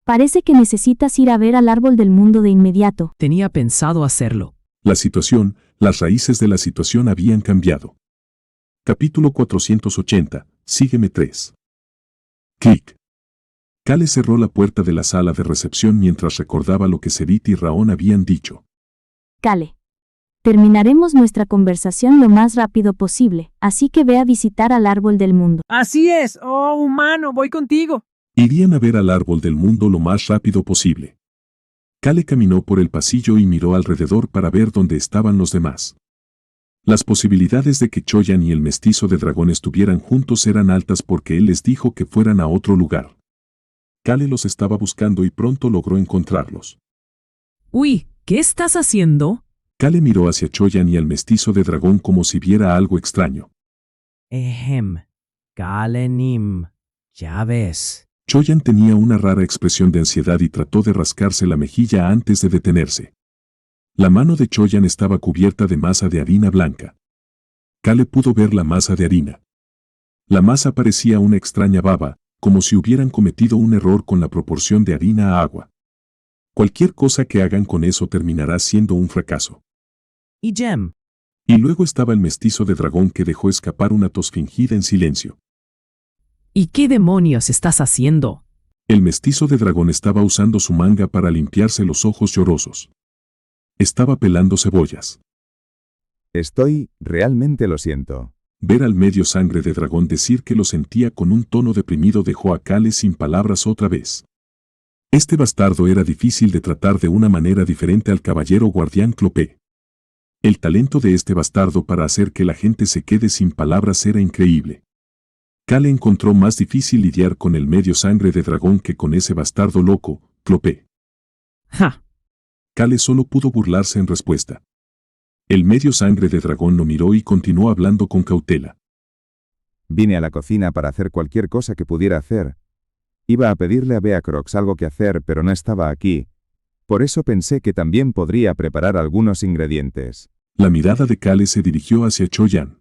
Parece que necesitas ir a ver al árbol del mundo de inmediato. Tenía pensado hacerlo. La situación, las raíces de la situación habían cambiado. Capítulo 480, sígueme 3. Clic. Kale cerró la puerta de la sala de recepción mientras recordaba lo que Serit y Raón habían dicho. Kale. Terminaremos nuestra conversación lo más rápido posible, así que ve a visitar al árbol del mundo. Así es. Oh, humano, voy contigo. Irían a ver al árbol del mundo lo más rápido posible. Kale caminó por el pasillo y miró alrededor para ver dónde estaban los demás. Las posibilidades de que Choyan y el mestizo de dragón estuvieran juntos eran altas porque él les dijo que fueran a otro lugar. Kale los estaba buscando y pronto logró encontrarlos. Uy, ¿qué estás haciendo? Kale miró hacia Choyan y al mestizo de dragón como si viera algo extraño. Kale Nim, ya ves. Choyan tenía una rara expresión de ansiedad y trató de rascarse la mejilla antes de detenerse. La mano de Choyan estaba cubierta de masa de harina blanca. Kale pudo ver la masa de harina. La masa parecía una extraña baba, como si hubieran cometido un error con la proporción de harina a agua. Cualquier cosa que hagan con eso terminará siendo un fracaso. Y Jem, Y luego estaba el mestizo de dragón que dejó escapar una tos fingida en silencio. ¿y qué demonios estás haciendo? El mestizo de dragón estaba usando su manga para limpiarse los ojos llorosos. Estaba pelando cebollas. Realmente lo siento. Ver al medio sangre de dragón decir que lo sentía con un tono deprimido dejó a Kale sin palabras otra vez. Este bastardo era difícil de tratar de una manera diferente al caballero guardián Clopé. El talento de este bastardo para hacer que la gente se quede sin palabras era increíble. Kale encontró más difícil lidiar con el medio sangre de dragón que con ese bastardo loco, Clopé. ¡Ja! Kale solo pudo burlarse en respuesta. El medio sangre de dragón lo miró y continuó hablando con cautela. Vine a la cocina para hacer cualquier cosa que pudiera hacer. Iba a pedirle a Beacrox algo que hacer, pero no estaba aquí. Por eso pensé que también podría preparar algunos ingredientes. La mirada de Kale se dirigió hacia Choyan.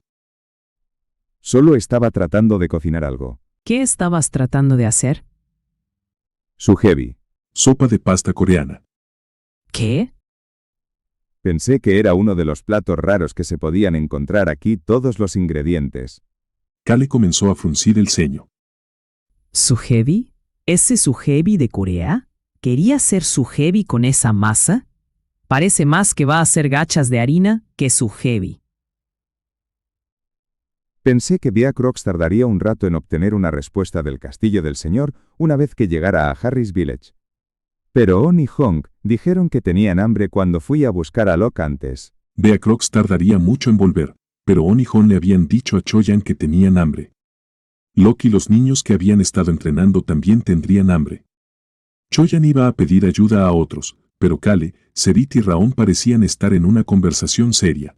Solo estaba tratando de cocinar algo. ¿Qué estabas tratando de hacer? Sujebi. Sopa de pasta coreana. ¿Qué? Pensé que era uno de los platos raros que se podían encontrar aquí todos los ingredientes. Kale comenzó a fruncir el ceño. ¿Sujebi? ¿Ese sujebi de Corea? ¿Quería ser sujebi con esa masa? Parece más que va a hacer gachas de harina que sujebi. Pensé que Beacrox tardaría un rato en obtener una respuesta del castillo del señor una vez que llegara a Harris Village. Pero On y Hong dijeron que tenían hambre cuando fui a buscar a Locke antes. Beacrox tardaría mucho en volver, pero On y Hon le habían dicho a Choyan que tenían hambre. Locke y los niños que habían estado entrenando también tendrían hambre. Choyan iba a pedir ayuda a otros, pero Kale, Serit y Raon parecían estar en una conversación seria.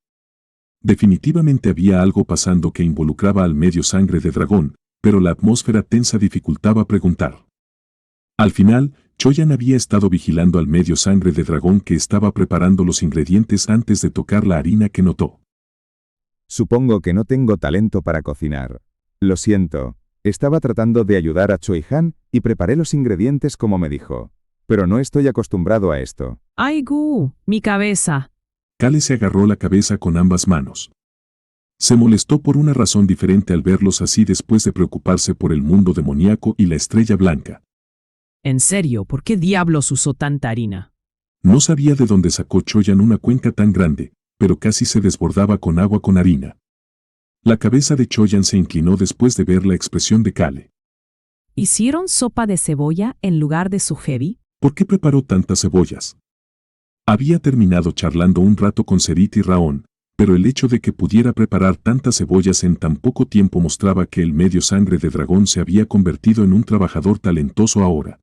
Definitivamente había algo pasando que involucraba al medio sangre de dragón, pero la atmósfera tensa dificultaba preguntar. Al final, Choyan había estado vigilando al medio sangre de dragón que estaba preparando los ingredientes antes de tocar la harina que notó. Supongo que no tengo talento para cocinar. Lo siento. Estaba tratando de ayudar a Choi Han y preparé los ingredientes como me dijo. Pero no estoy acostumbrado a esto. ¡Ay, Gu! ¡Mi cabeza! Kale se agarró la cabeza con ambas manos. Se molestó por una razón diferente al verlos así después de preocuparse por el mundo demoníaco y la estrella blanca. En serio, ¿por qué diablos usó tanta harina? No sabía de dónde sacó Choyan una cuenca tan grande, pero casi se desbordaba con agua con harina. La cabeza de Choyan se inclinó después de ver la expresión de Kale. ¿Hicieron sopa de cebolla en lugar de sujebi? ¿Por qué preparó tantas cebollas? Había terminado charlando un rato con Serit y Raon, pero el hecho de que pudiera preparar tantas cebollas en tan poco tiempo mostraba que el medio sangre de dragón se había convertido en un trabajador talentoso ahora.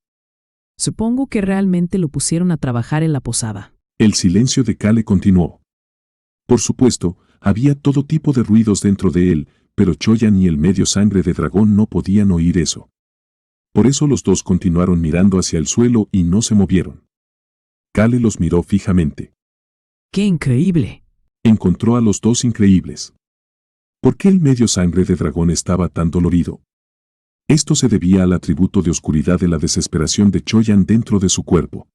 Supongo que realmente lo pusieron a trabajar en la posada. El silencio de Kale continuó. Por supuesto, había todo tipo de ruidos dentro de él, pero Choyan y el medio sangre de dragón no podían oír eso. Por eso los dos continuaron mirando hacia el suelo y no se movieron. Kale los miró fijamente. ¡Qué increíble! Encontró a los dos increíbles. ¿Por qué el medio sangre de dragón estaba tan dolorido? Esto se debía al atributo de oscuridad de la desesperación de Choyan dentro de su cuerpo.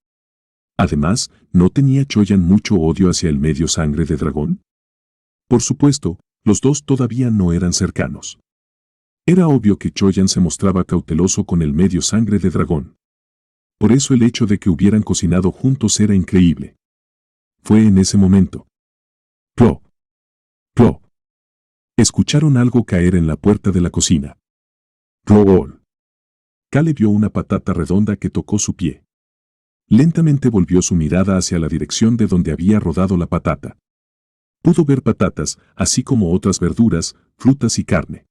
Además, ¿no tenía Choyan mucho odio hacia el medio sangre de dragón? Por supuesto, los dos todavía no eran cercanos. Era obvio que Choyan se mostraba cauteloso con el medio sangre de dragón. Por eso el hecho de que hubieran cocinado juntos era increíble. Fue en ese momento. ¡Plop! ¡Plop! Escucharon algo caer en la puerta de la cocina. ¡Roll! Kale vio una patata redonda que tocó su pie. Lentamente volvió su mirada hacia la dirección de donde había rodado la patata. Pudo ver patatas, así como otras verduras, frutas y carne.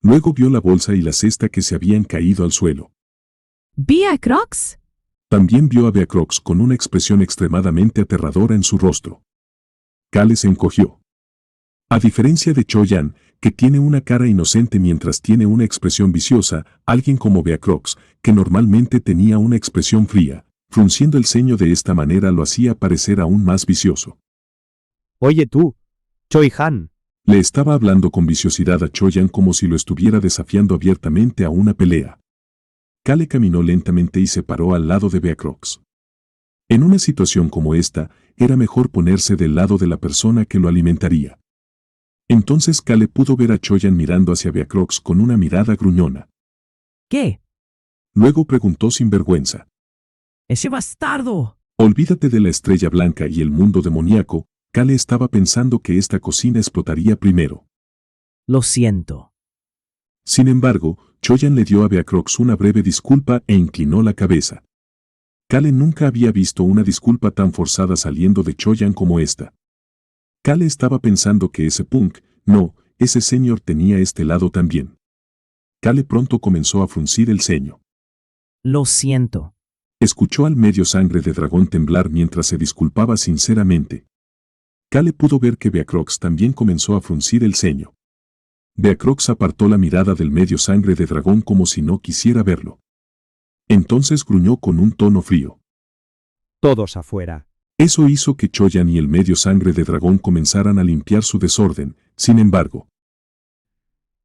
Luego vio la bolsa y la cesta que se habían caído al suelo. ¿Beacrox? También vio a Beacrox con una expresión extremadamente aterradora en su rostro. Kale se encogió. A diferencia de Choyan, que tiene una cara inocente mientras tiene una expresión viciosa, alguien como Beacrox, que normalmente tenía una expresión fría, frunciendo el ceño de esta manera lo hacía parecer aún más vicioso. Oye tú, Choi Han. Le estaba hablando con viciosidad a Choyan como si lo estuviera desafiando abiertamente a una pelea. Kale caminó lentamente y se paró al lado de Beacrox. En una situación como esta, era mejor ponerse del lado de la persona que lo alimentaría. Entonces Kale pudo ver a Choyan mirando hacia Beacrox con una mirada gruñona. ¿Qué? Luego preguntó sin vergüenza. ¡Ese bastardo! Olvídate de la estrella blanca y el mundo demoníaco. Kale estaba pensando que esta cocina explotaría primero. Lo siento. Sin embargo, Choyan le dio a Beacrox una breve disculpa e inclinó la cabeza. Kale nunca había visto una disculpa tan forzada saliendo de Choyan como esta. Kale estaba pensando que ese punk, no, ese señor tenía este lado también. Kale pronto comenzó a fruncir el ceño. Lo siento. Escuchó al medio sangre de dragón temblar mientras se disculpaba sinceramente. Kale pudo ver que Beacrox también comenzó a fruncir el ceño. Beacrox apartó la mirada del medio sangre de dragón como si no quisiera verlo. Entonces gruñó con un tono frío. Todos afuera. Eso hizo que Choyan y el medio sangre de dragón comenzaran a limpiar su desorden, sin embargo.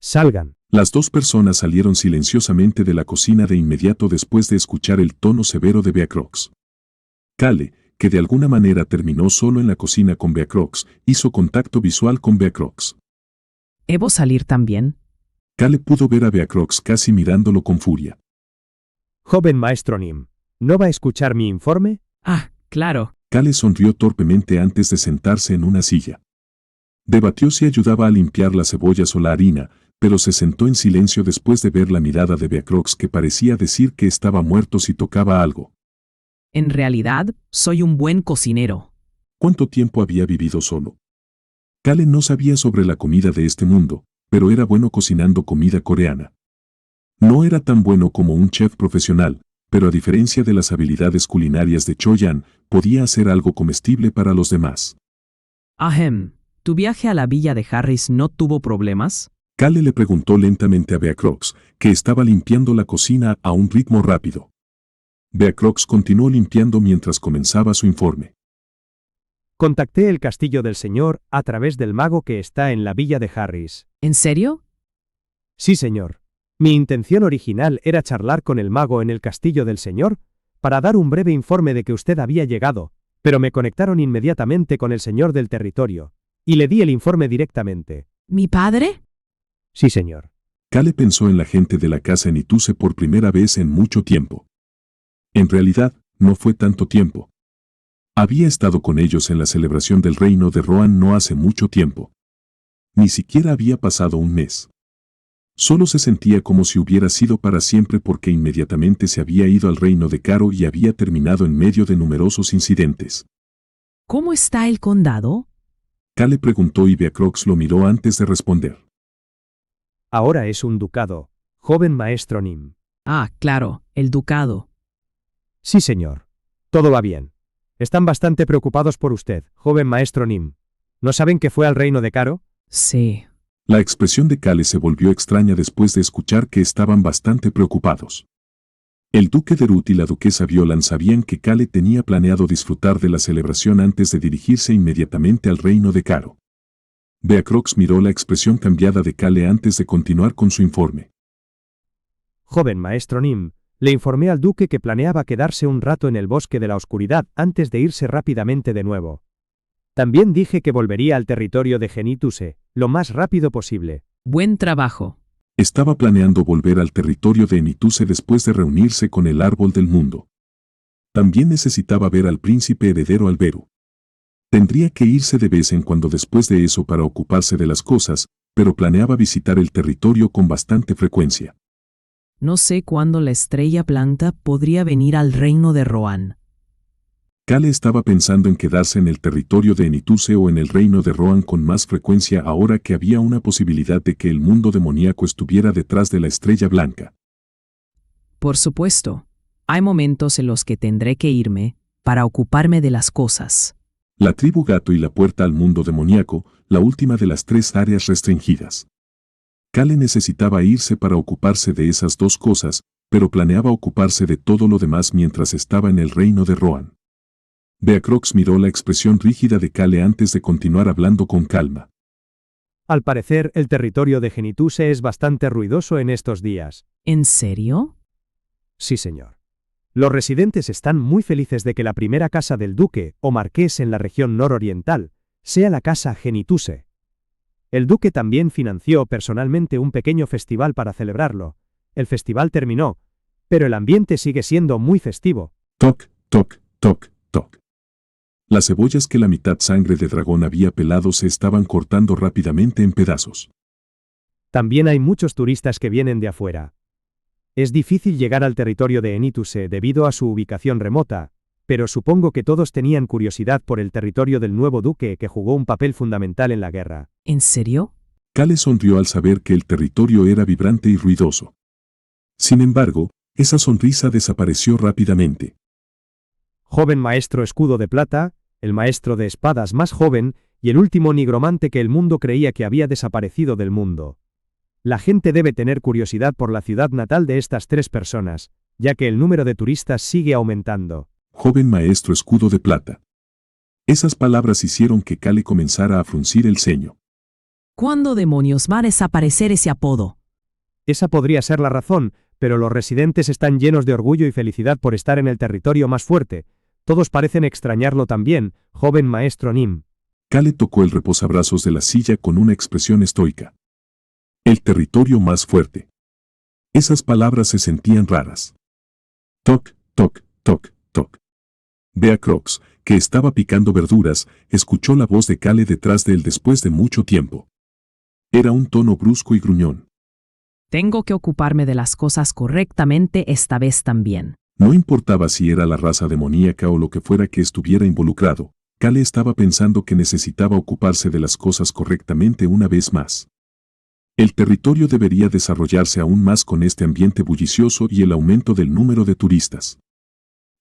Salgan. Las dos personas salieron silenciosamente de la cocina de inmediato después de escuchar el tono severo de Beacrox. Kale, que de alguna manera terminó solo en la cocina con Beacrox, hizo contacto visual con Beacrox. ¿Ebo salir también? Kale pudo ver a Beacrox casi mirándolo con furia. Joven maestro Nim, ¿no va a escuchar mi informe? Ah, claro. Kale sonrió torpemente antes de sentarse en una silla. Debatió si ayudaba a limpiar las cebollas o la harina, pero se sentó en silencio después de ver la mirada de Beacrox que parecía decir que estaba muerto si tocaba algo. En realidad, soy un buen cocinero. ¿Cuánto tiempo había vivido solo? Kale no sabía sobre la comida de este mundo, pero era bueno cocinando comida coreana. No era tan bueno como un chef profesional, pero a diferencia de las habilidades culinarias de Cho-Yan, podía hacer algo comestible para los demás. Ahem, ¿tu viaje a la villa de Harris no tuvo problemas? Kale le preguntó lentamente a Beacrox, que estaba limpiando la cocina a un ritmo rápido. Beacrox continuó limpiando mientras comenzaba su informe. Contacté el castillo del señor a través del mago que está en la villa de Harris. ¿En serio? Sí, señor. Mi intención original era charlar con el mago en el castillo del señor para dar un breve informe de que usted había llegado, pero me conectaron inmediatamente con el señor del territorio, y le di el informe directamente. ¿Mi padre? Sí, señor. Kale pensó en la gente de la casa en Ituse por primera vez en mucho tiempo. En realidad, no fue tanto tiempo. Había estado con ellos en la celebración del reino de Rohan no hace mucho tiempo. Ni siquiera había pasado un mes. Solo se sentía como si hubiera sido para siempre porque inmediatamente se había ido al reino de Caro y había terminado en medio de numerosos incidentes. ¿Cómo está el condado? Kale preguntó y Beacrox lo miró antes de responder. Ahora es un ducado, joven maestro Nim. Ah, claro, el ducado. Sí, señor. Todo va bien. Están bastante preocupados por usted, joven maestro Nim. ¿No saben que fue al reino de Caro? Sí. La expresión de Kale se volvió extraña después de escuchar que estaban bastante preocupados. El duque de Ruth y la duquesa Violan sabían que Kale tenía planeado disfrutar de la celebración antes de dirigirse inmediatamente al reino de Caro. Beacrox miró la expresión cambiada de Kale antes de continuar con su informe. Joven maestro Nim, le informé al duque que planeaba quedarse un rato en el bosque de la oscuridad antes de irse rápidamente de nuevo. También dije que volvería al territorio de Genituse, lo más rápido posible. Buen trabajo. Estaba planeando volver al territorio de Enituse después de reunirse con el árbol del mundo. También necesitaba ver al príncipe heredero Alberu. Tendría que irse de vez en cuando después de eso para ocuparse de las cosas, pero planeaba visitar el territorio con bastante frecuencia. No sé cuándo la estrella blanca podría venir al reino de Rohan. Kale estaba pensando en quedarse en el territorio de Enituse o en el reino de Rohan con más frecuencia ahora que había una posibilidad de que el mundo demoníaco estuviera detrás de la estrella blanca. Por supuesto, hay momentos en los que tendré que irme para ocuparme de las cosas. La tribu gato y la puerta al mundo demoníaco, la última de las 3 áreas restringidas. Kale necesitaba irse para ocuparse de esas 2 cosas, pero planeaba ocuparse de todo lo demás mientras estaba en el reino de Rohan. Beacrox miró la expresión rígida de Kale antes de continuar hablando con calma. Al parecer, el territorio de Genituse es bastante ruidoso en estos días. ¿En serio? Sí, señor. Los residentes están muy felices de que la primera casa del duque o marqués en la región nororiental sea la casa Genituse. El duque también financió personalmente un pequeño festival para celebrarlo. El festival terminó, pero el ambiente sigue siendo muy festivo. Toc, toc, toc, toc. Las cebollas que la mitad sangre de dragón había pelado se estaban cortando rápidamente en pedazos. También hay muchos turistas que vienen de afuera. Es difícil llegar al territorio de Enituse debido a su ubicación remota, pero supongo que todos tenían curiosidad por el territorio del nuevo duque que jugó un papel fundamental en la guerra. ¿En serio? Kale sonrió al saber que el territorio era vibrante y ruidoso. Sin embargo, esa sonrisa desapareció rápidamente. Joven maestro escudo de plata, el maestro de espadas más joven y el último nigromante que el mundo creía que había desaparecido del mundo. La gente debe tener curiosidad por la ciudad natal de estas 3 personas, ya que el número de turistas sigue aumentando. Joven maestro escudo de plata. Esas palabras hicieron que Kale comenzara a fruncir el ceño. ¿Cuándo demonios va a desaparecer ese apodo? Esa podría ser la razón, pero los residentes están llenos de orgullo y felicidad por estar en el territorio más fuerte, Todos parecen extrañarlo también, joven maestro Nim. Kale tocó el reposabrazos de la silla con una expresión estoica. El territorio más fuerte. Esas palabras se sentían raras. Toc, toc, toc, toc. Beacrox, que estaba picando verduras, escuchó la voz de Kale detrás de él después de mucho tiempo. Era un tono brusco y gruñón. Tengo que ocuparme de las cosas correctamente esta vez también. No importaba si era la raza demoníaca o lo que fuera que estuviera involucrado, Kale estaba pensando que necesitaba ocuparse de las cosas correctamente una vez más. El territorio debería desarrollarse aún más con este ambiente bullicioso y el aumento del número de turistas.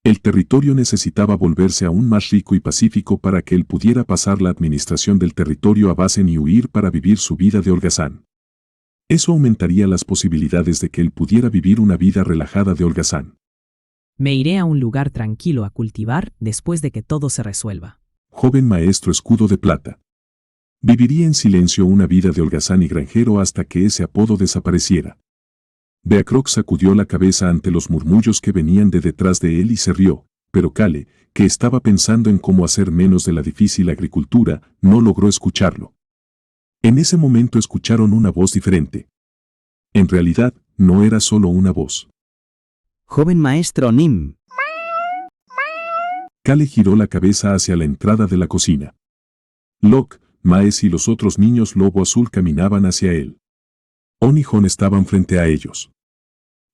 El territorio necesitaba volverse aún más rico y pacífico para que él pudiera pasar la administración del territorio a Basen y huir para vivir su vida de holgazán. Eso aumentaría las posibilidades de que él pudiera vivir una vida relajada de holgazán. Me iré a un lugar tranquilo a cultivar después de que todo se resuelva. Joven maestro escudo de plata. Viviría en silencio una vida de holgazán y granjero hasta que ese apodo desapareciera. Beacrox sacudió la cabeza ante los murmullos que venían de detrás de él y se rió, pero Kale, que estaba pensando en cómo hacer menos de la difícil agricultura, no logró escucharlo. En ese momento escucharon una voz diferente. En realidad, no era solo una voz. Joven maestro Nim. Kale giró la cabeza hacia la entrada de la cocina. Locke, Maes y los otros niños lobo azul caminaban hacia él. On y Jon estaban frente a ellos.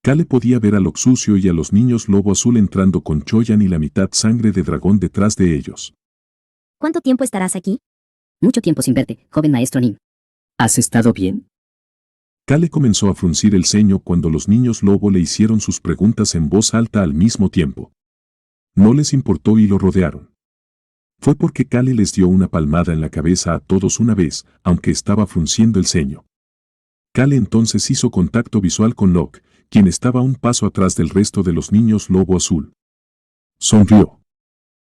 Kale podía ver a Locke sucio y a los niños lobo azul entrando con Choyan y la mitad sangre de dragón detrás de ellos. ¿Cuánto tiempo estarás aquí? Mucho tiempo sin verte, joven maestro Nim. ¿Has estado bien? Kale comenzó a fruncir el ceño cuando los niños lobo le hicieron sus preguntas en voz alta al mismo tiempo. No les importó y lo rodearon. Fue porque Kale les dio una palmada en la cabeza a todos una vez, aunque estaba frunciendo el ceño. Kale entonces hizo contacto visual con Locke, quien estaba un paso atrás del resto de los niños lobo azul. Sonrió.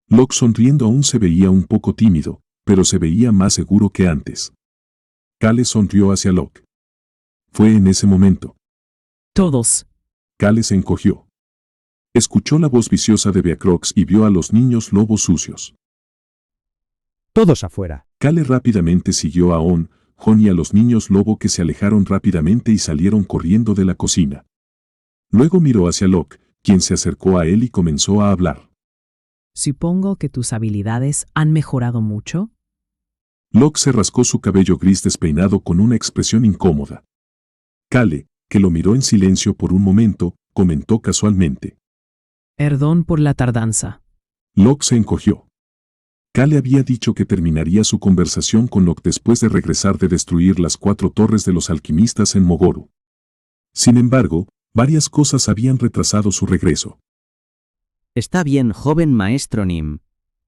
Locke sonriendo aún se veía un poco tímido, pero se veía más seguro que antes. Kale sonrió hacia Locke. Fue en ese momento. Todos. Kale se encogió. Escuchó la voz viciosa de Beacrox y vio a los niños lobos sucios. Todos afuera. Kale rápidamente siguió a On, Jon y a los niños lobo que se alejaron rápidamente y salieron corriendo de la cocina. Luego miró hacia Locke, quien se acercó a él y comenzó a hablar. Supongo que tus habilidades han mejorado mucho. Locke se rascó su cabello gris despeinado con una expresión incómoda. Kale, que lo miró en silencio por un momento, comentó casualmente. Perdón por la tardanza. Locke se encogió. Kale había dicho que terminaría su conversación con Locke después de regresar de destruir las 4 torres de los alquimistas en Mogoru. Sin embargo, varias cosas habían retrasado su regreso. Está bien, joven maestro Nim.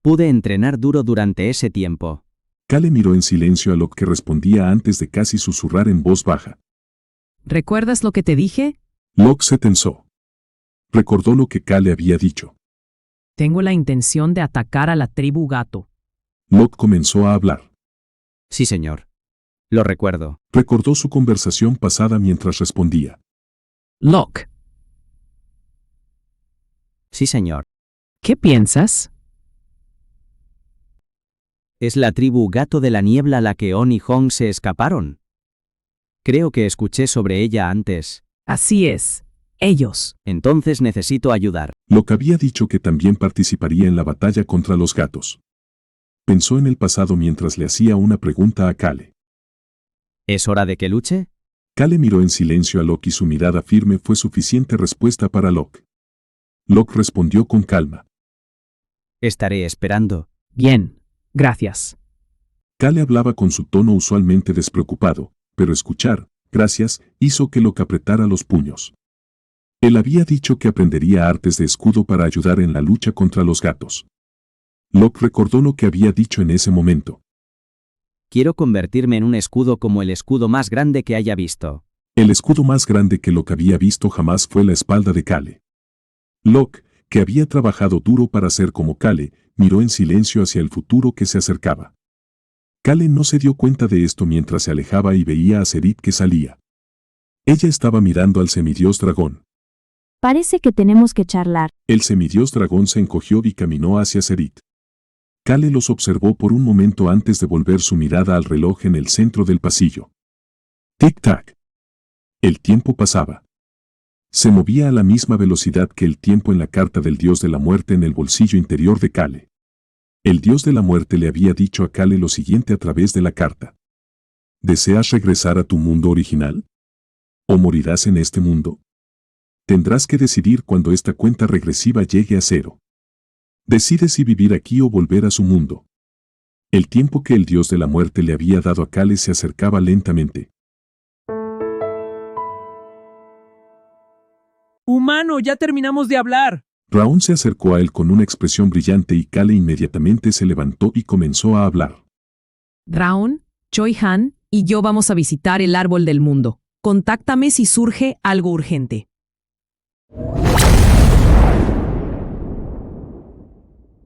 Pude entrenar duro durante ese tiempo. Kale miró en silencio a Locke que respondía antes de casi susurrar en voz baja. ¿Recuerdas lo que te dije? Locke se tensó. Recordó lo que Kale había dicho. Tengo la intención de atacar a la tribu gato. Locke comenzó a hablar. Sí, señor. Lo recuerdo. Recordó su conversación pasada mientras respondía. Locke. Sí, señor. ¿Qué piensas? Es la tribu gato de la niebla la que On y Jon se escaparon. Creo que escuché sobre ella antes. Así es. Ellos. Entonces necesito ayudar. Locke había dicho que también participaría en la batalla contra los gatos. Pensó en el pasado mientras le hacía una pregunta a Kale. ¿Es hora de que luche? Kale miró en silencio a Locke y su mirada firme fue suficiente respuesta para Locke. Locke respondió con calma. Estaré esperando. Bien, gracias. Kale hablaba con su tono usualmente despreocupado, pero escuchar, gracias, hizo que Locke apretara los puños. Él había dicho que aprendería artes de escudo para ayudar en la lucha contra los gatos. Locke recordó lo que había dicho en ese momento. Quiero convertirme en un escudo como el escudo más grande que haya visto. El escudo más grande que Locke había visto jamás fue la espalda de Kale. Locke, que había trabajado duro para ser como Kale, miró en silencio hacia el futuro que se acercaba. Kale no se dio cuenta de esto mientras se alejaba y veía a Serith que salía. Ella estaba mirando al semidios dragón. Parece que tenemos que charlar. El semidios dragón se encogió y caminó hacia Serit. Kale los observó por un momento antes de volver su mirada al reloj en el centro del pasillo. Tic-tac. El tiempo pasaba. Se movía a la misma velocidad que el tiempo en la carta del dios de la muerte en el bolsillo interior de Kale. El dios de la muerte le había dicho a Kale lo siguiente a través de la carta. ¿Deseas regresar a tu mundo original? ¿O morirás en este mundo? Tendrás que decidir cuando esta cuenta regresiva llegue a 0. Decide si vivir aquí o volver a su mundo. El tiempo que el dios de la muerte le había dado a Kale se acercaba lentamente. Humano, ya terminamos de hablar. Raon se acercó a él con una expresión brillante y Kale inmediatamente se levantó y comenzó a hablar. Raon, Choi Han y yo vamos a visitar el árbol del mundo. Contáctame si surge algo urgente.